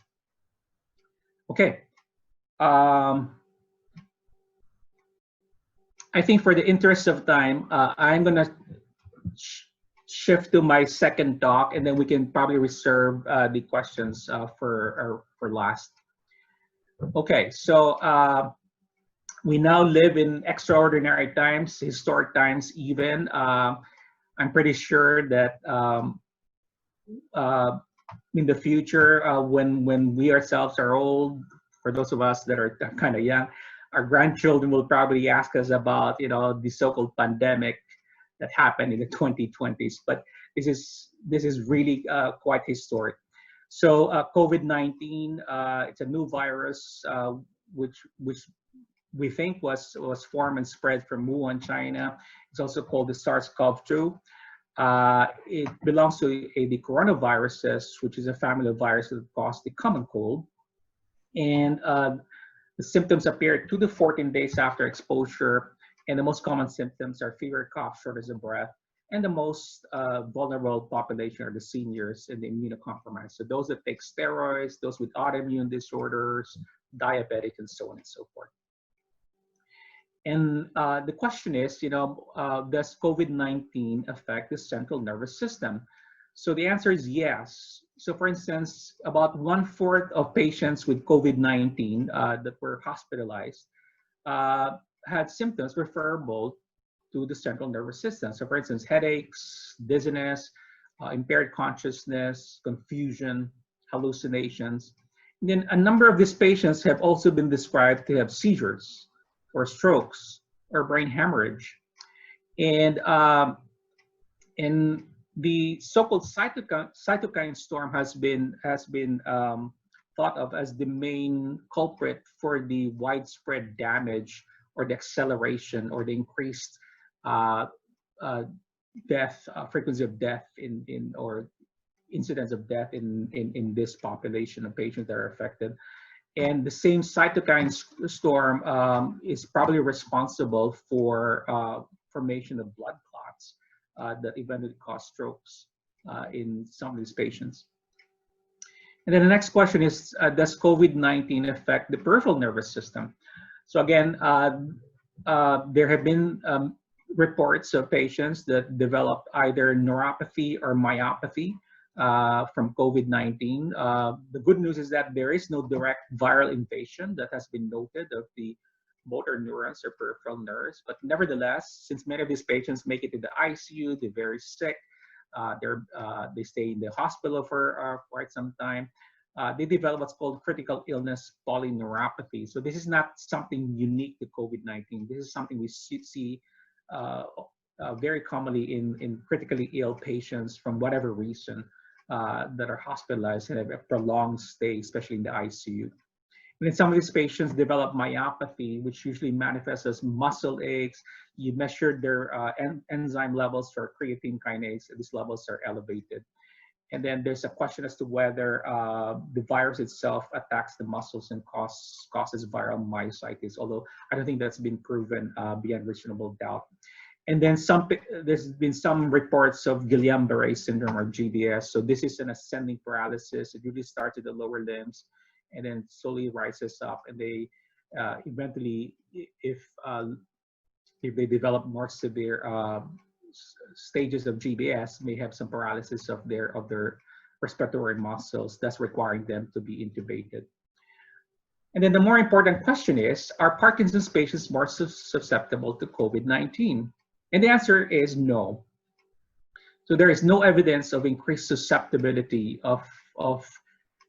Okay. I think for the interest of time, I'm going to shift to my second talk, and then we can probably reserve the questions for last. Okay, so we now live in extraordinary times, historic times even. I'm pretty sure that in the future, when we ourselves are old, for those of us that are kind of young, our grandchildren will probably ask us about, the so-called pandemic that happened in the 2020s. But this is really quite historic. So COVID-19, it's a new virus which we think was formed and spread from Wuhan, China. It's also called the SARS-CoV-2. It belongs to the coronaviruses, which is a family of viruses that cause the common cold. And the symptoms appear 2 to 14 days after exposure. And the most common symptoms are fever, cough, shortness of breath. And the most vulnerable population are the seniors and the immunocompromised. So those that take steroids, those with autoimmune disorders, diabetic, and so on and so forth. And the question is, does COVID-19 affect the central nervous system? So the answer is yes. So for instance, about 1/4 of patients with COVID-19 that were hospitalized had symptoms referable to the central nervous system. So for instance, headaches, dizziness, impaired consciousness, confusion, hallucinations. And then a number of these patients have also been described to have seizures or strokes or brain hemorrhage. And the so-called cytokine storm has been thought of as the main culprit for the widespread damage or the acceleration or the increased frequency of death or incidence of death in this population of patients that are affected. And the same cytokine storm is probably responsible for formation of blood clots that eventually cause strokes in some of these patients. And then the next question is, does COVID-19 affect the peripheral nervous system? So again, there have been reports of patients that developed either neuropathy or myopathy from COVID-19. The good news is that there is no direct viral invasion that has been noted of the motor neurons or peripheral nerves, but nevertheless, since many of these patients make it to the ICU, they're very sick, they stay in the hospital for quite some time, they develop what's called critical illness polyneuropathy. So this is not something unique to COVID-19. This is something we see very commonly in critically ill patients from whatever reason that are hospitalized and have a prolonged stay, especially in the ICU. And then some of these patients develop myopathy, which usually manifests as muscle aches. You measure their enzyme levels for creatine kinase, and these levels are elevated. And then there's a question as to whether the virus itself attacks the muscles and causes viral myositis, although I don't think that's been proven beyond reasonable doubt. And then there's been some reports of Guillain-Barré syndrome or GBS. So this is an ascending paralysis. It usually starts at the lower limbs and then slowly rises up. And they eventually, if they develop more severe stages of GBS, may have some paralysis of their respiratory muscles, thus requiring them to be intubated. And then the more important question is, are Parkinson's patients more susceptible to COVID-19? And the answer is no. So there is no evidence of increased susceptibility of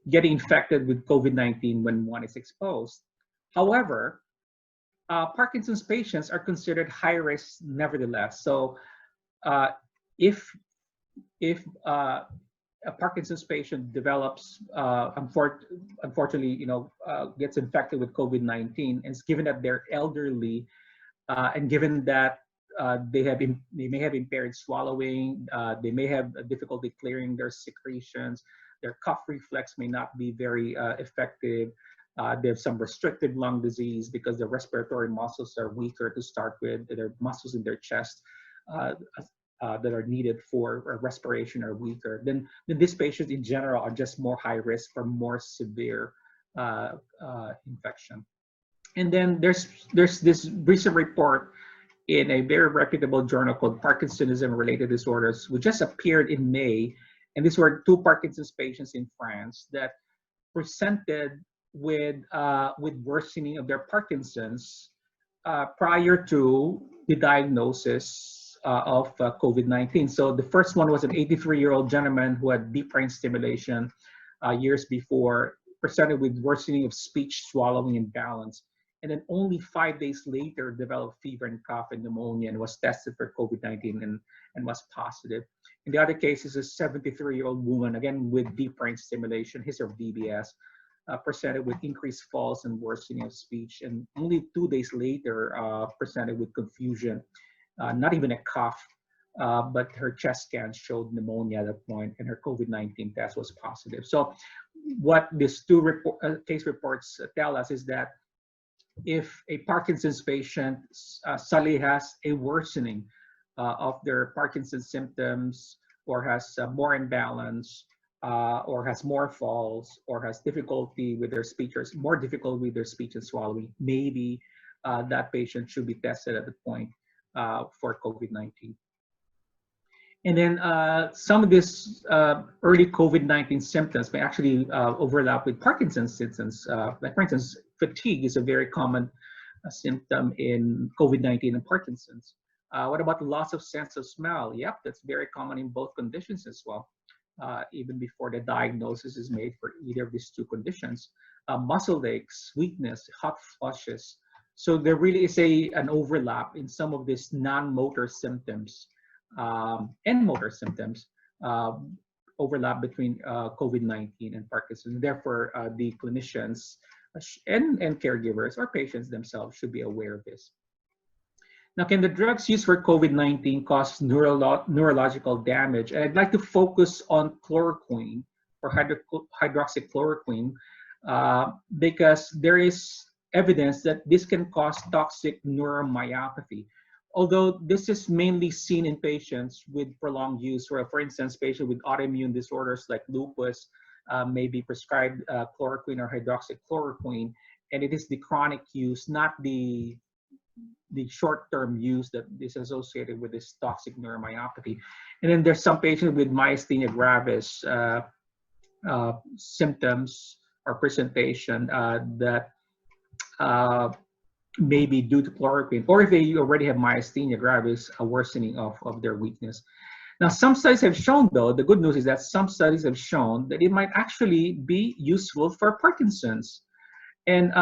getting infected with COVID-19 when one is exposed. However, Parkinson's patients are considered high risk nevertheless. So if a Parkinson's patient develops, unfortunately, gets infected with COVID-19, and given that they're elderly, and given that they may have impaired swallowing, they may have difficulty clearing their secretions, their cough reflex may not be very effective. They have some restricted lung disease because their respiratory muscles are weaker to start with. Their muscles in their chest that are needed for respiration are weaker. Then these patients in general are just more high risk for more severe infection. And then there's this recent report in a very reputable journal called Parkinsonism-Related Disorders, which just appeared in May. And these were 2 Parkinson's patients in France that presented with worsening of their Parkinson's prior to the diagnosis of COVID-19. So the first one was an 83-year-old gentleman who had deep brain stimulation years before, presented with worsening of speech, swallowing, and balance. And then only 5 days later developed fever and cough and pneumonia and was tested for COVID-19 and was positive. In the other case is a 73-year-old woman, again with deep brain stimulation, his or DBS, presented with increased falls and worsening of speech, and only 2 days later presented with confusion, not even a cough, but her chest scan showed pneumonia at that point, and her COVID-19 test was positive. So what these 2 case reports tell us is that if a Parkinson's patient suddenly has a worsening of their Parkinson's symptoms, or has more imbalance, or has more falls, or has difficulty with their speech, or more difficult with their speech and swallowing, maybe that patient should be tested at the point for COVID-19. And then some of these early COVID-19 symptoms may actually overlap with Parkinson's symptoms. Like for instance, fatigue is a very common symptom in COVID-19 and Parkinson's. What about the loss of sense of smell? Yep, that's very common in both conditions as well, even before the diagnosis is made for either of these two conditions. Muscle aches, weakness, hot flushes. So there really is an overlap in some of these non-motor symptoms and motor symptoms overlap between COVID-19 and Parkinson's. Therefore, the clinicians and caregivers or patients themselves should be aware of this. Now, can the drugs used for COVID-19 cause neurological damage? And I'd like to focus on chloroquine or hydroxychloroquine because there is evidence that this can cause toxic neuromyopathy. Although this is mainly seen in patients with prolonged use, where, for instance, patients with autoimmune disorders like lupus may be prescribed chloroquine or hydroxychloroquine, and it is the chronic use, not the short-term use, that is associated with this toxic neuromyopathy. And then there's some patients with myasthenia gravis symptoms or presentation that may be due to chloroquine, or if they already have myasthenia gravis, a worsening of their weakness. Now, some studies have shown, though, the good news is that some studies have shown that it might actually be useful for Parkinson's. And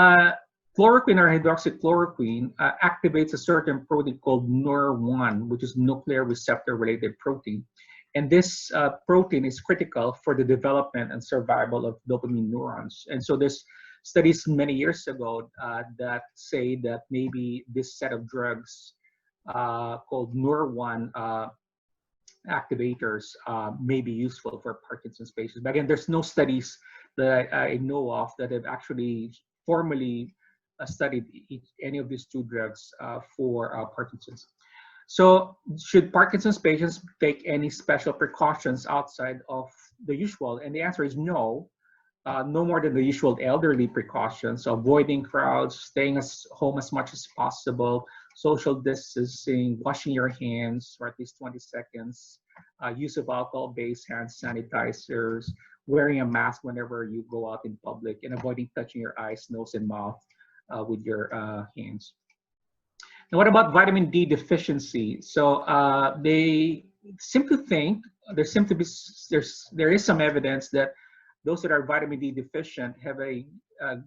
chloroquine or hydroxychloroquine activates a certain protein called NUR1, which is nuclear receptor related protein. And this protein is critical for the development and survival of dopamine neurons. And so there's studies many years ago that say that maybe this set of drugs called NUR1 activators may be useful for Parkinson's patients. But again, there's no studies that I know of that have actually formally studied any of these two drugs for Parkinson's. So should Parkinson's patients take any special precautions outside of the usual? And the answer is no. No more than the usual elderly precautions, so avoiding crowds, staying home as much as possible, social distancing, washing your hands for at least 20 seconds, use of alcohol-based hand sanitizers, wearing a mask whenever you go out in public, and avoiding touching your eyes, nose, and mouth with your hands. Now, what about vitamin D deficiency? So they seem to think there is some evidence that those that are vitamin D deficient have a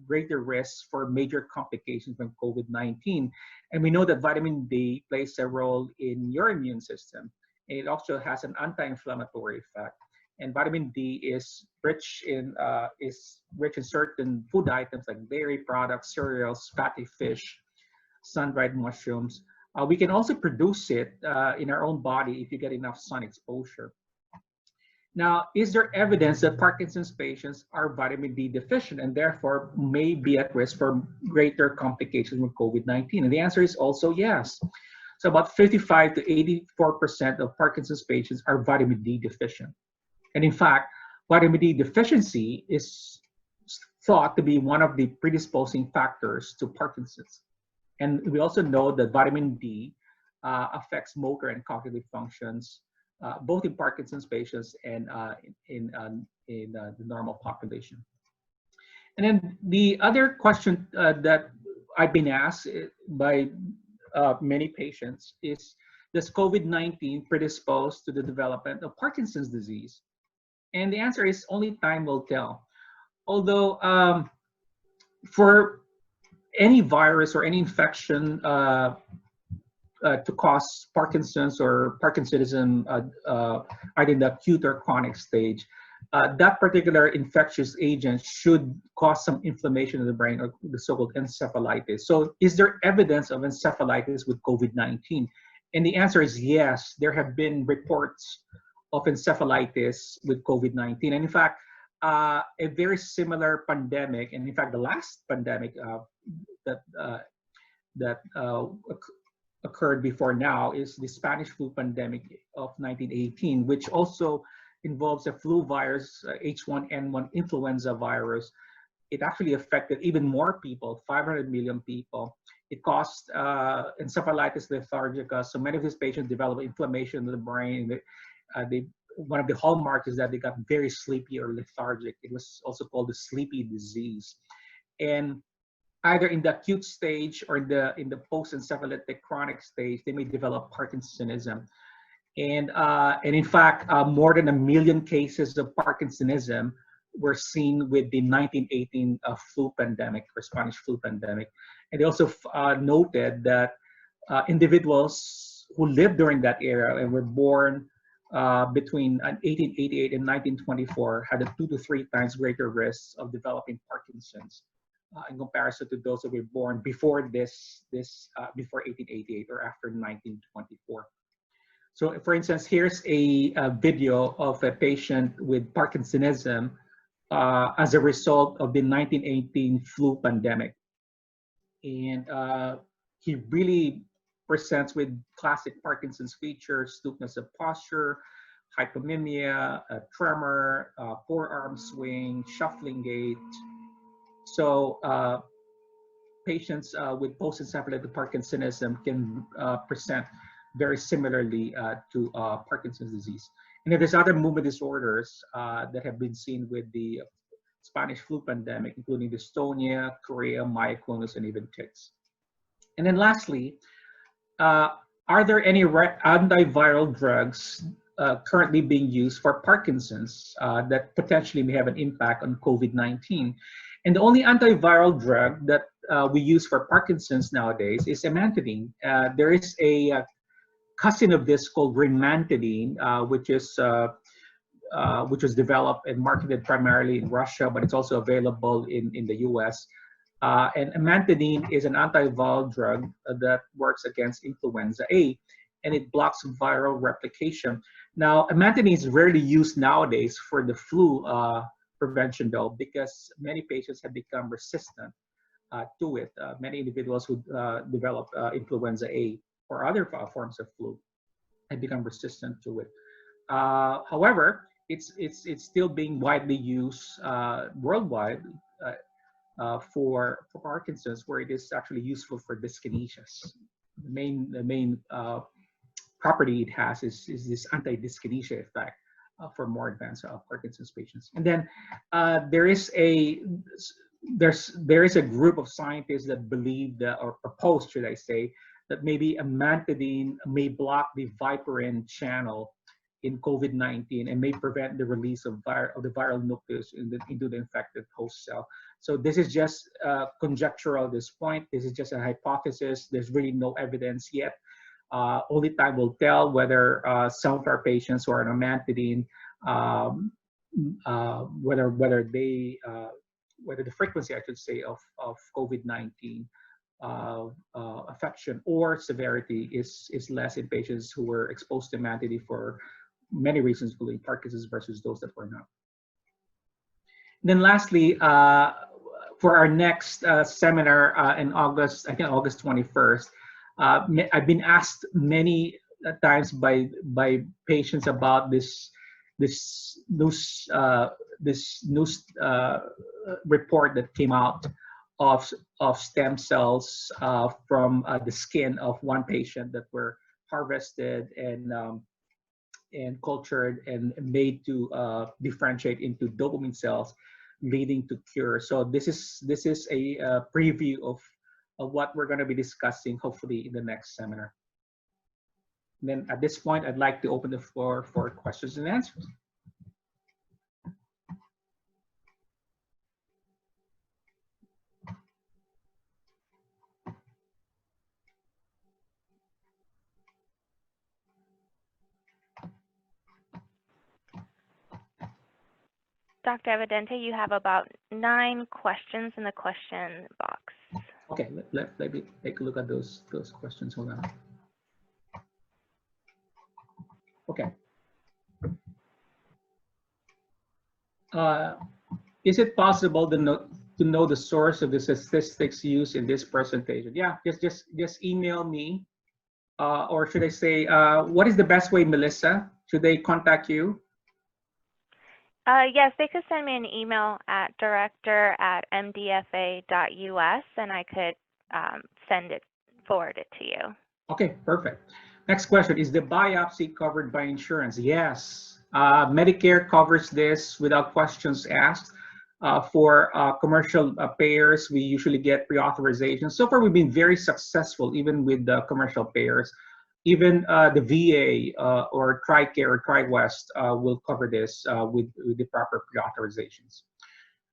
greater risk for major complications from COVID-19. And we know that vitamin D plays a role in your immune system. And it also has an anti-inflammatory effect. And vitamin D is rich in certain food items like dairy products, cereals, fatty fish, sun-dried mushrooms. We can also produce it in our own body if you get enough sun exposure. Now, is there evidence that Parkinson's patients are vitamin D deficient and therefore may be at risk for greater complications with COVID-19? And the answer is also yes. So about 55 to 84% of Parkinson's patients are vitamin D deficient. And in fact, vitamin D deficiency is thought to be one of the predisposing factors to Parkinson's. And we also know that vitamin D affects motor and cognitive functions, both in Parkinson's patients and in the normal population. And then the other question that I've been asked by many patients is, does COVID-19 predispose to the development of Parkinson's disease? And the answer is only time will tell. Although for any virus or any infection to cause Parkinson's or Parkinsonism either in the acute or chronic stage, that particular infectious agent should cause some inflammation in the brain, or the so-called encephalitis. So is there evidence of encephalitis with COVID-19? And the answer is yes. There have been reports of encephalitis with COVID-19. And in fact, a very similar pandemic, and in fact, the last pandemic that occurred before now is the Spanish flu pandemic of 1918, which also involves a flu virus, H1N1 influenza virus. It actually affected even more people, 500 million people. It caused encephalitis lethargica. So many of these patients develop inflammation in the brain. One of the hallmarks is that they got very sleepy or lethargic. It was also called the sleepy disease. And either in the acute stage or in the post-encephalitic chronic stage, they may develop Parkinsonism. And in fact, more than 1 million cases of Parkinsonism were seen with the 1918 flu pandemic, or Spanish flu pandemic. And they also noted that individuals who lived during that era and were born between 1888 and 1924 had a 2 to 3 times greater risk of developing Parkinson's in comparison to those who were born before before 1888 or after 1924. So, for instance, here's a video of a patient with Parkinsonism as a result of the 1918 flu pandemic. And he really presents with classic Parkinson's features: stoopness of posture, hypomimia, tremor, poor arm swing, shuffling gait. So patients with post-encephalitic Parkinsonism can present very similarly to Parkinson's disease. And then there's other movement disorders that have been seen with the Spanish flu pandemic, including dystonia, chorea, myoclonus, and even tics. And then lastly, are there any antiviral drugs currently being used for Parkinson's that potentially may have an impact on COVID-19? And the only antiviral drug that we use for Parkinson's nowadays is amantadine. There is a cousin of this called rimantadine, which was developed and marketed primarily in Russia, but it's also available in the US. And amantadine is an antiviral drug that works against influenza A, and it blocks viral replication. Now, amantadine is rarely used nowadays for the flu prevention, though, because many patients have become resistant to it. Many individuals who develop influenza A or other forms of flu have become resistant to it. However, it's still being widely used worldwide for Parkinson's, where it is actually useful for dyskinesias. The main property it has is this anti-dyskinesia effect for more advanced Parkinson's patients. And then there is a group of scientists that believe that, or propose, should I say, that maybe amantadine may block the viperin channel in COVID-19 and may prevent the release of the viral nucleus into the infected host cell. So this is just conjectural at this point. This is just a hypothesis. There's really no evidence yet. Only time will tell whether some of our patients who are on amantadine, whether the frequency, I should say, of COVID-19 affection or severity is less in patients who were exposed to amantadine for many reasons, including Parkinson's, versus those that were not. And then lastly, for our next seminar in August, I think August 21st, I've been asked many times by patients about this news report that came out of stem cells from the skin of one patient that were harvested and cultured and made to differentiate into dopamine cells, leading to cure. So this is a preview of what we're going to be discussing, hopefully, in the next seminar. And then at this point, I'd like to open the floor for questions and answers. Dr. Evidente, you have about 9 questions in the question box. Okay, let me take a look at those questions. Hold on. Okay. Is it possible to know the source of the statistics used in this presentation? Yeah, just email me, or should I say, what is the best way, Melissa? Should they contact you? Yes, they could send me an email at director@mdfa.us, and I could forward it to you. Okay, perfect. Next question, is the biopsy covered by insurance? Yes. Medicare covers this without questions asked. For commercial payers, we usually get pre-authorization. So far, we've been very successful, even with the commercial payers. Even the VA or TRICARE or TriWest will cover this with the proper pre-authorizations.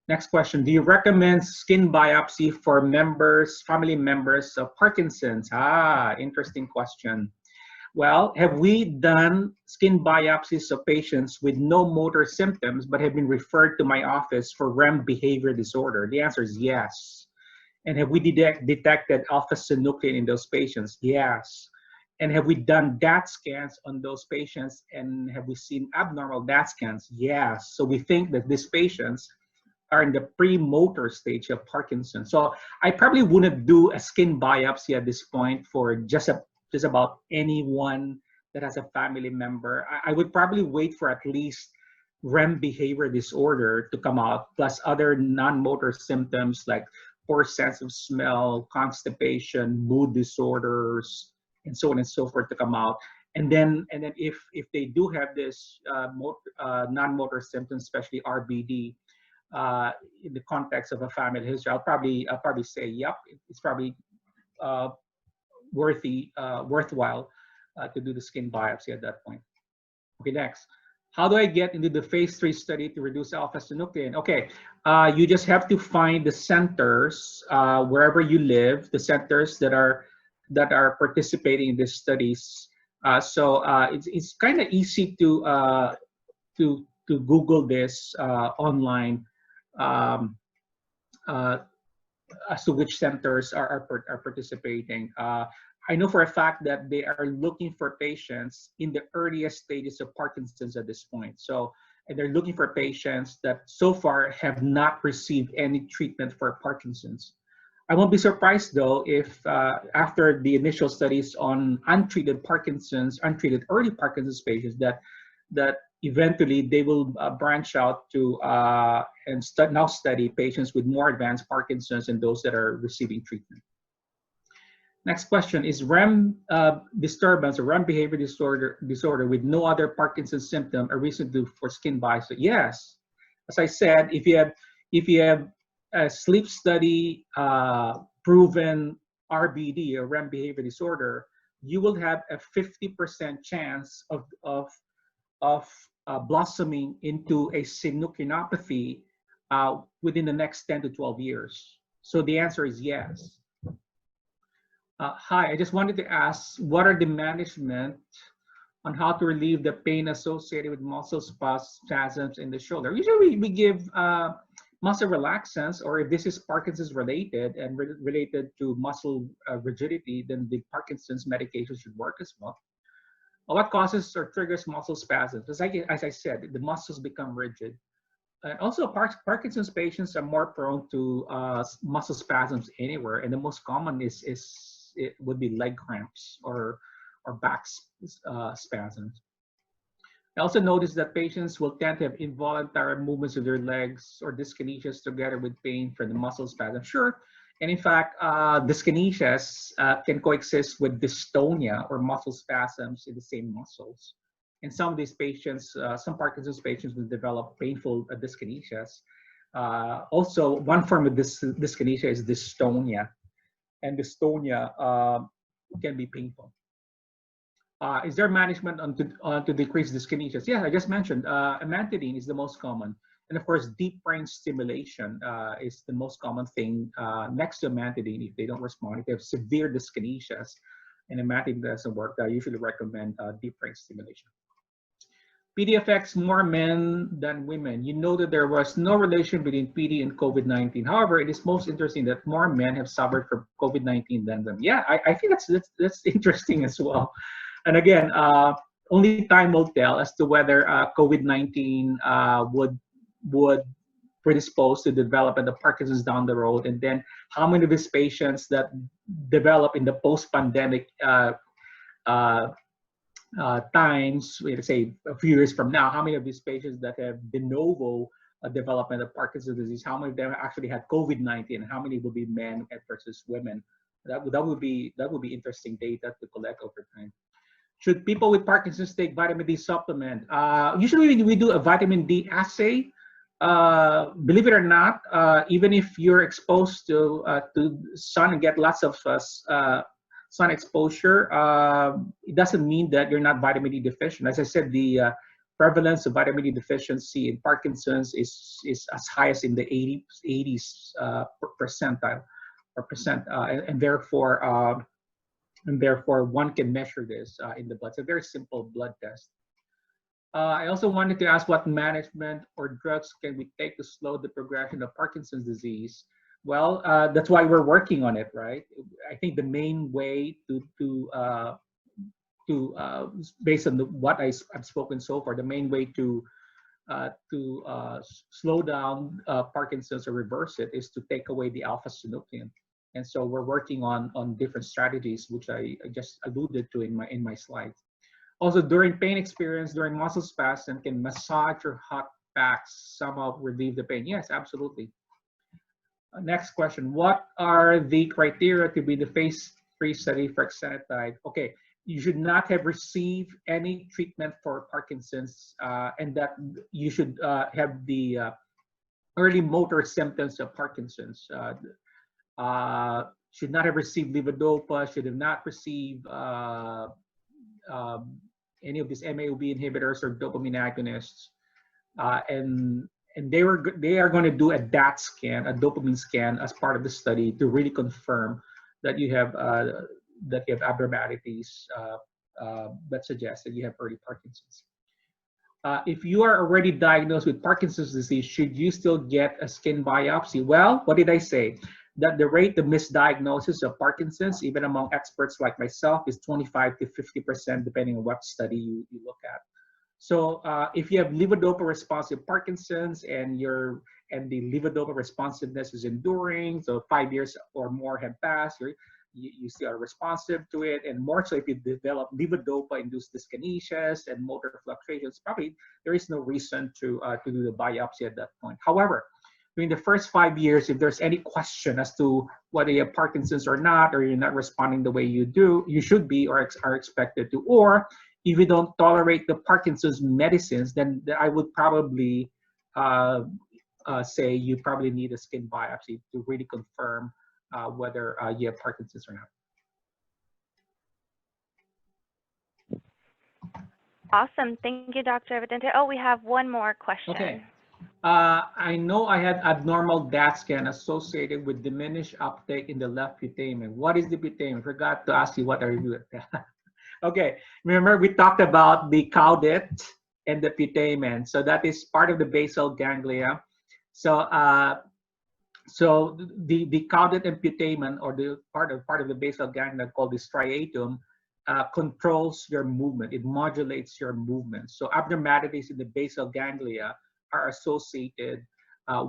Next question, do you recommend skin biopsy for family members of Parkinson's? Interesting question. Well, have we done skin biopsies of patients with no motor symptoms but have been referred to my office for REM behavior disorder? The answer is yes. And have we detected alpha-synuclein in those patients? Yes. And have we done DAT scans on those patients and have we seen abnormal DAT scans? Yes. So we think that these patients are in the pre-motor stage of Parkinson. So I probably wouldn't do a skin biopsy at this point for just about anyone that has a family member. I would probably wait for at least REM behavior disorder to come out, plus other non-motor symptoms like poor sense of smell, constipation, mood disorders, and so on and so forth to come out. And then if they do have this non-motor symptoms, especially RBD, in the context of a family history, I'll probably say, yep, it's probably worthwhile to do the skin biopsy at that point. Okay, next. How do I get into the phase 3 study to reduce alpha-synuclein? Okay, you just have to find the centers wherever you live, the centers that are participating in these studies. So it's kind of easy to Google this online as to which centers are participating. I know for a fact that they are looking for patients in the earliest stages of Parkinson's at this point. So, and they're looking for patients that so far have not received any treatment for Parkinson's. I won't be surprised though if after the initial studies on untreated early Parkinson's patients that eventually they will branch out to and now study patients with more advanced Parkinson's and those that are receiving treatment. Next question, is REM disturbance or REM behavior disorder with no other Parkinson's symptom a reason for skin biopsy? Yes. As I said, if you have a sleep study proven RBD or REM behavior disorder, you will have a 50% chance of blossoming into a synucleinopathy within the next 10 to 12 years. So the answer is yes. Hi, I just wanted to ask, what are the management on how to relieve the pain associated with muscle spasms in the shoulder? Usually we give muscle relaxants, or if this is Parkinson's related and related to muscle rigidity, then the Parkinson's medication should work as well. What causes or triggers muscle spasms? As I said, the muscles become rigid. And also, Parkinson's patients are more prone to muscle spasms anywhere, and the most common would be leg cramps or back spasms. I also noticed that patients will tend to have involuntary movements of their legs or dyskinesias together with pain from the muscle spasm. Sure, and in fact, dyskinesias can coexist with dystonia or muscle spasms in the same muscles. And some of these patients, some Parkinson's patients will develop painful dyskinesias. Also, one form of dyskinesia is dystonia, and dystonia can be painful. Is there management to decrease dyskinesias? Yeah, I just mentioned amantadine is the most common. And of course, deep brain stimulation is the most common thing next to amantadine. If they don't respond, if they have severe dyskinesias and amantadine doesn't work, I usually recommend deep brain stimulation. PD affects more men than women. You know that there was no relation between PD and COVID-19. However, it is most interesting that more men have suffered from COVID-19 than them. Yeah, I think that's interesting as well. And again, only time will tell as to whether COVID-19 would predispose to development of Parkinson's down the road, and then how many of these patients that develop in the post-pandemic times, let's say a few years from now, how many of these patients that have de novo development of Parkinson's disease, how many of them actually had COVID-19, and how many will be men versus women That would be interesting data to collect over time. Should people with Parkinson's take vitamin D supplement? Usually we do a vitamin D assay. Believe it or not, even if you're exposed to sun and get lots of sun exposure, it doesn't mean that you're not vitamin D deficient. As I said, the prevalence of vitamin D deficiency in Parkinson's is as high as in the 80s percentile or percent, and therefore one can measure this in the blood. It's a very simple blood test. I also wanted to ask what management or drugs can we take to slow the progression of Parkinson's disease? Well, that's why we're working on it, right? I think the main way based on what I've spoken so far, the main way to slow down Parkinson's or reverse it is to take away the alpha synuclein. And so we're working on different strategies, which I just alluded to in my slides. Also, during pain experience, during muscle spasm, can massage or hot packs somehow relieve the pain? Yes, absolutely. Next question. What are the criteria to be the phase 3 study for exenatide? Okay, you should not have received any treatment for Parkinson's, and that you should have the early motor symptoms of Parkinson's. Should not have received levodopa, should have not received any of these MAOB inhibitors or dopamine agonists, and they are going to do a DAT scan, a dopamine scan, as part of the study to really confirm that you have abnormalities that suggest that you have early Parkinson's. If you are already diagnosed with Parkinson's disease, should you still get a skin biopsy? Well, what did I say? That the rate of misdiagnosis of Parkinson's, even among experts like myself, is 25 to 50%, depending on what study you look at. So if you have levodopa responsive Parkinson's and the levodopa responsiveness is enduring, so 5 years or more have passed, you still are responsive to it, and more so if you develop levodopa-induced dyskinesias and motor fluctuations, probably there is no reason to do the biopsy at that point. However, during the first 5 years, if there's any question as to whether you have Parkinson's or not, or you're not responding the way you should be or are expected to, or if you don't tolerate the Parkinson's medicines, then I would probably say you probably need a skin biopsy to really confirm whether you have Parkinson's or not. Awesome. Thank you, Dr. Evidente. Oh, we have one more question. Okay. I know I had abnormal DAT scan associated with diminished uptake in the left putamen. What is the putamen? I forgot to ask you what are you doing. Okay, remember we talked about the caudate and the putamen. So that is part of the basal ganglia. So so the caudate and putamen, or the part of the basal ganglia called the striatum, controls your movement. It modulates your movement. So abnormalities in the basal ganglia are associated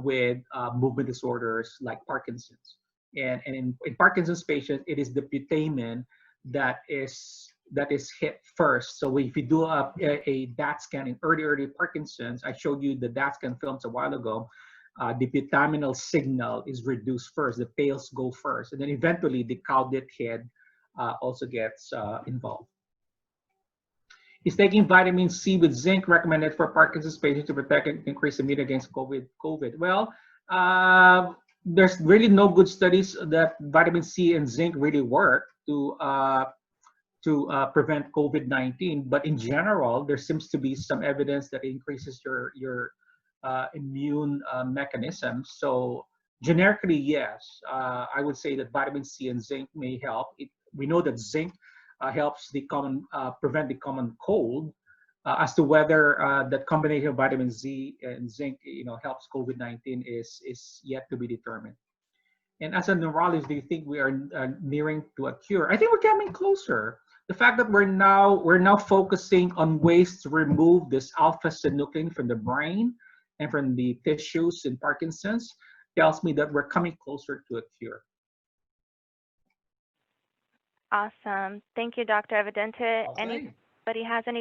with movement disorders like Parkinson's. And in Parkinson's patients, it is the putamen that is hit first. So if you do a DAT scan in early Parkinson's, I showed you the DAT scan films a while ago, the putaminal signal is reduced first, the tails go first, and then eventually the caudate head also gets involved. Is taking vitamin C with zinc recommended for Parkinson's patients to protect and increase immunity against COVID? Well, there's really no good studies that vitamin C and zinc really work to prevent COVID-19. But in general, there seems to be some evidence that it increases your immune mechanism. So generically, yes, I would say that vitamin C and zinc may help. We know that zinc helps prevent the common cold. As to whether that combination of vitamin C and zinc, helps COVID-19 is yet to be determined. And as a neurologist, do you think we are nearing to a cure? I think we're coming closer. The fact that we're now focusing on ways to remove this alpha synuclein from the brain and from the tissues in Parkinson's tells me that we're coming closer to a cure. Awesome. Thank you, Dr. Evidente. Anybody has any